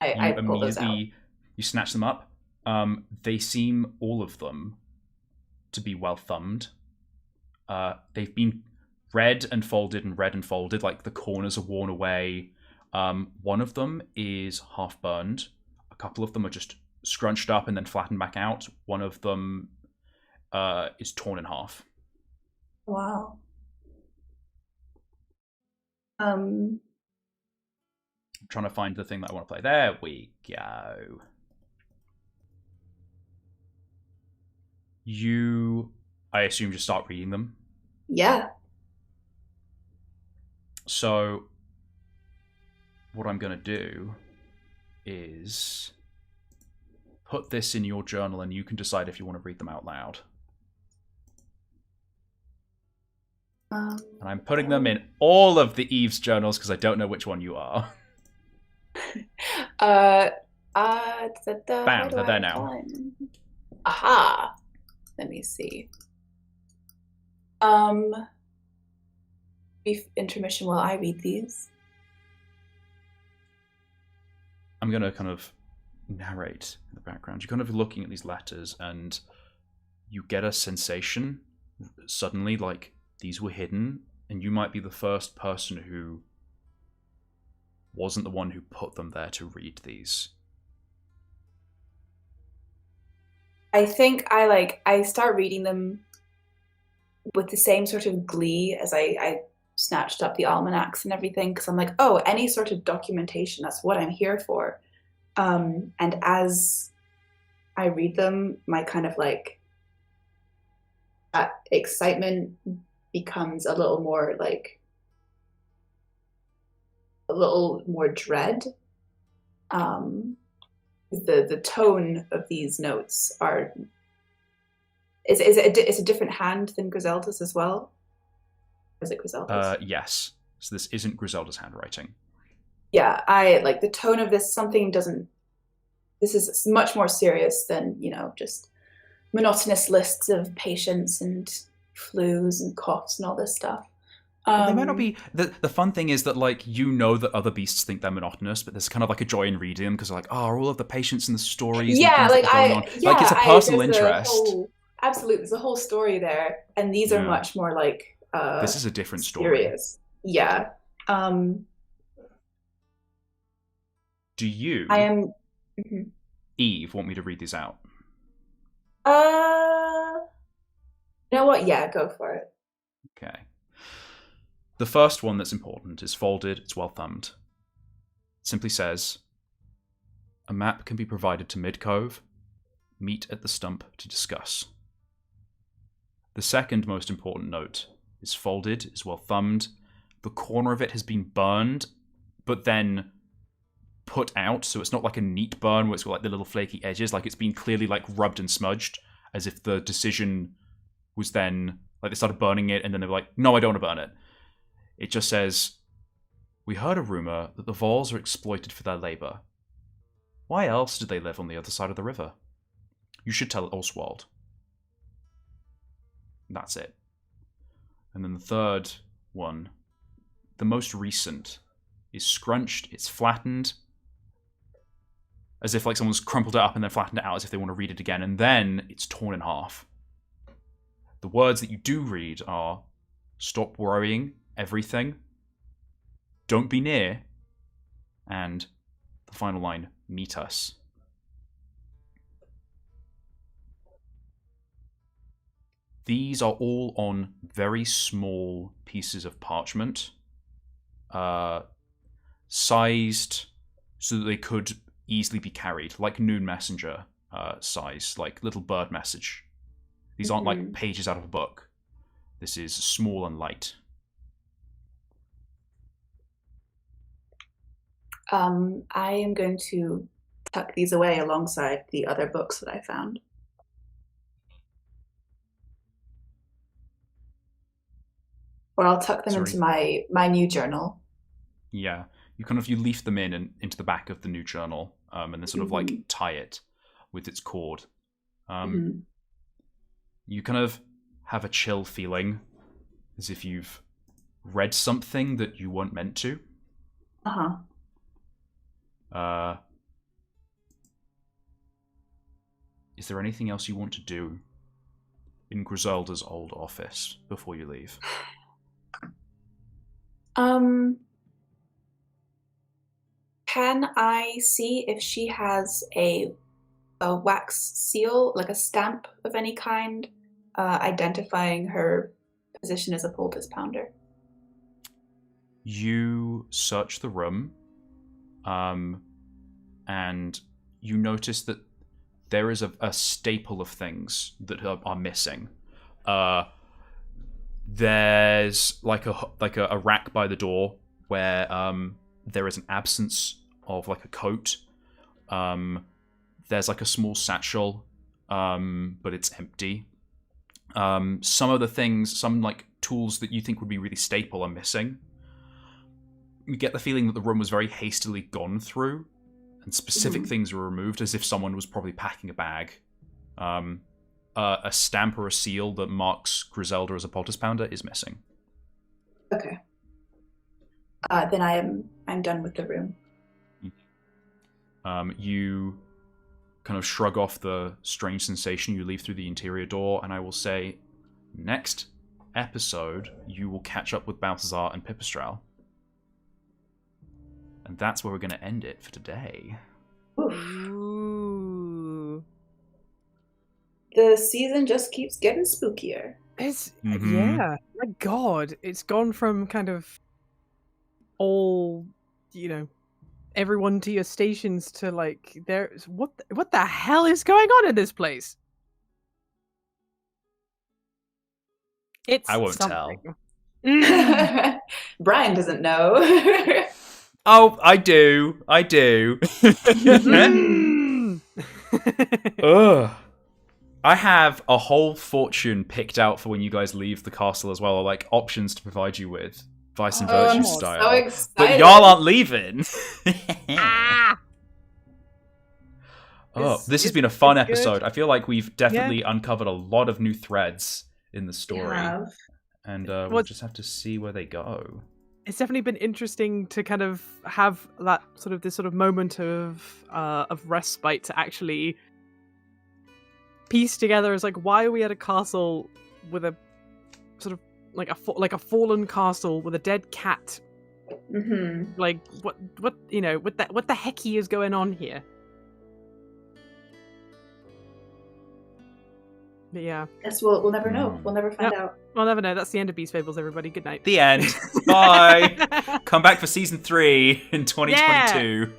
S3: I pull those out.
S1: You snatch them up. They seem, all of them, to be well thumbed. They've been read and folded, like the corners are worn away. One of them is half burned. A couple of them are just scrunched up and then flattened back out. One of them is torn in half.
S3: Wow.
S1: I'm trying to find the thing that I want to play. There we go. You, I assume, just start reading them.
S3: Yeah.
S1: So, what I'm going to do is put this in your journal, and you can decide if you want to read them out loud. And I'm putting them in all of the Eve's journals because I don't know which one you are.
S3: Bam,
S1: They're there now.
S3: Aha. Let me see. Brief intermission while I read these.
S1: I'm going to kind of narrate in the background. You're kind of looking at these letters and you get a sensation suddenly like these were hidden and you might be the first person who wasn't the one who put them there to read these.
S3: I think I start reading them with the same sort of glee as I snatched up the almanacs and everything, because I'm like, oh, any sort of documentation, that's what I'm here for. And as I read them, my kind of like that excitement becomes a little more dread. The tone of these notes is a different hand than Griselda's as well? Or is it Griselda's?
S1: Yes. So this isn't Griselda's handwriting.
S3: Yeah, I like the tone of this. This is much more serious than, just monotonous lists of patients and flus and coughs and all this stuff.
S1: Well, they might not be. The fun thing is that, like, that other beasts think they're monotonous, but there's kind of like a joy in reading them because, like, are all of the patients and the stories and things that are going on. Like, it's a personal interest.
S3: Absolutely, there's a whole story there, and these are much more like.
S1: This is a different story.
S3: Serious. Yeah.
S1: Do you?
S3: I am.
S1: Eve, want me to read these out?
S3: You know what? Yeah, go for it.
S1: Okay. The first one that's important is folded, it's well thumbed. It simply says, a map can be provided to Mid-Cove. Meet at the stump to discuss. The second most important note is folded, is well thumbed. The corner of it has been burned, but then put out, so it's not like a neat burn where it's got like the little flaky edges, like it's been clearly like rubbed and smudged, as if the decision was then, like they started burning it and then they were like, no, I don't want to burn it. It just says, we heard a rumor that the Vols are exploited for their labor. Why else do they live on the other side of the river? You should tell Oswald. That's it. And then the third one, the most recent, is scrunched, it's flattened, as if like someone's crumpled it up and then flattened it out as if they want to read it again, and then it's torn in half. The words that you do read are, stop worrying, everything, don't be near, and the final line, meet us. These are all on very small pieces of parchment, sized so that they could easily be carried, like Noon Messenger size, like little bird message. These aren't like pages out of a book. This is small and light.
S3: I am going to tuck these away alongside the other books that I found. Or I'll tuck them into my new journal.
S1: Yeah, you leaf them in and into the back of the new journal, and then sort of like tie it with its cord. You kind of have a chill feeling, as if you've read something that you weren't meant to. Is there anything else you want to do in Griselda's old office before you leave?
S3: Can I see if she has a a wax seal, like a stamp of any kind, identifying her position as a poultice pounder.
S1: You search the room, and you notice that there is a staple of things that are missing. There's like a rack by the door where there is an absence of like a coat. There's like a small satchel, but it's empty. Some of the things, some like tools that you think would be really staple are missing. You get the feeling that the room was very hastily gone through, and specific things were removed as if someone was probably packing a bag. A stamp or a seal that marks Griselda as a poultice pounder is missing.
S3: Okay. Then I'm done with the room.
S1: You kind of shrug off the strange sensation. You leave through the interior door, and I will say, next episode, you will catch up with Balthazar and Pipistrel. And that's where we're going to end it for today.
S2: Ooh.
S3: The season just keeps getting spookier.
S2: It's yeah. My God, it's gone from kind of all, everyone to your stations to like there's what the hell is going on in this place? It's
S1: I won't
S2: something.
S1: tell.
S3: Brian doesn't know.
S1: Oh, I do. Ugh. I have a whole fortune picked out for when you guys leave the castle as well, or like options to provide you with, Vice and Virtue style.
S3: So excited.
S1: But y'all aren't leaving. This has been a fun episode. I feel like we've definitely uncovered a lot of new threads in the story. And we'll just have to see where they go.
S2: It's definitely been interesting to kind of have that this sort of moment of respite to actually piece together as like, why are we at a castle with a sort of like a fallen castle with a dead cat?
S3: Mm-hmm.
S2: Like what the hecky is going on here? But yeah,
S3: guess we'll never know. We'll never find out.
S2: We'll never know. That's the end of Beast Fables, everybody. Good night.
S1: The end. Bye. Come back for season 3 in 2022.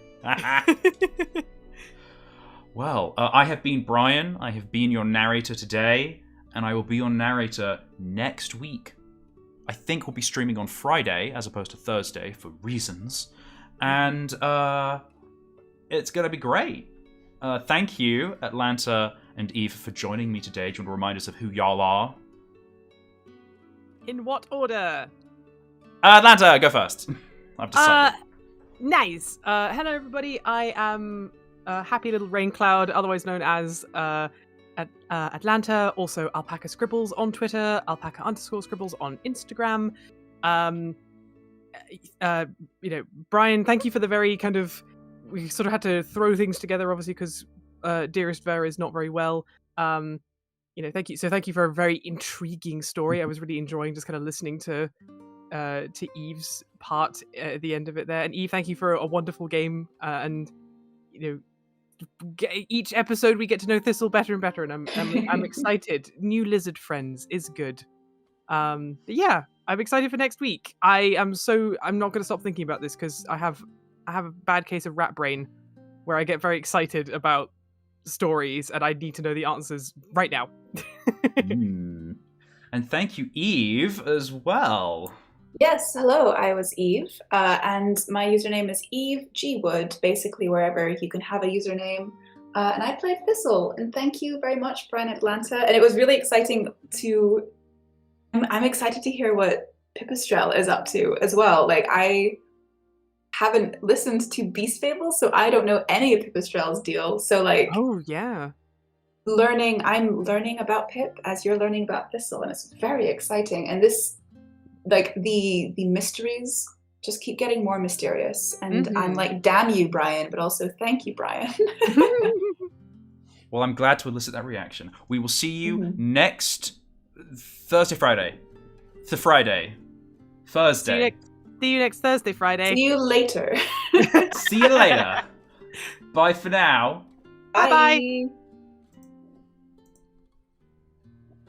S1: Well, I have been Brian. I have been your narrator today, and I will be your narrator next week. I think we'll be streaming on Friday as opposed to Thursday for reasons, and it's going to be great. Thank you, Atlanta and Eve, for joining me today. Do you want to remind us of who y'all are?
S2: In what order?
S1: Atlanta, go first. I've decided.
S2: Nice. Hello, everybody. I am Happy Little Rain Cloud, otherwise known as Atlanta. Also, Alpaca Scribbles on Twitter. Alpaca_Scribbles on Instagram. Brian, thank you for the very kind of. We sort of had to throw things together, obviously, because Dearest Vera is not very well. Thank you. So thank you for a very intriguing story. I was really enjoying just kind of listening to Eve's part at the end of it there. And Eve, thank you for a wonderful game. And each episode we get to know Thistle better and better, and I'm excited. New lizard friends is good. But yeah, I'm excited for next week. I'm not going to stop thinking about this because I have a bad case of rat brain where I get very excited about stories and I need to know the answers right now.
S1: And thank you, Eve, as well.
S3: Yes, hello, I was Eve, and my username is Eve G. Wood, basically wherever you can have a username. And I played Thistle, and thank you very much, Brian Atlanta. And it was really exciting I'm excited to hear what Pipistrel is up to as well. Like, I haven't listened to Beast Fables, so I don't know any of Pipistrel's deal. So, like,
S2: oh yeah,
S3: I'm learning about Pip as you're learning about Thistle, and it's very exciting. And this, like, the mysteries just keep getting more mysterious, and I'm like, damn you, Brian, but also thank you, Brian.
S1: Well, I'm glad to elicit that reaction. We will see you next Thursday.
S2: See you next Thursday, Friday.
S3: See you later.
S1: See you later. Bye for now.
S3: Bye.
S2: Bye-bye.
S3: Bye.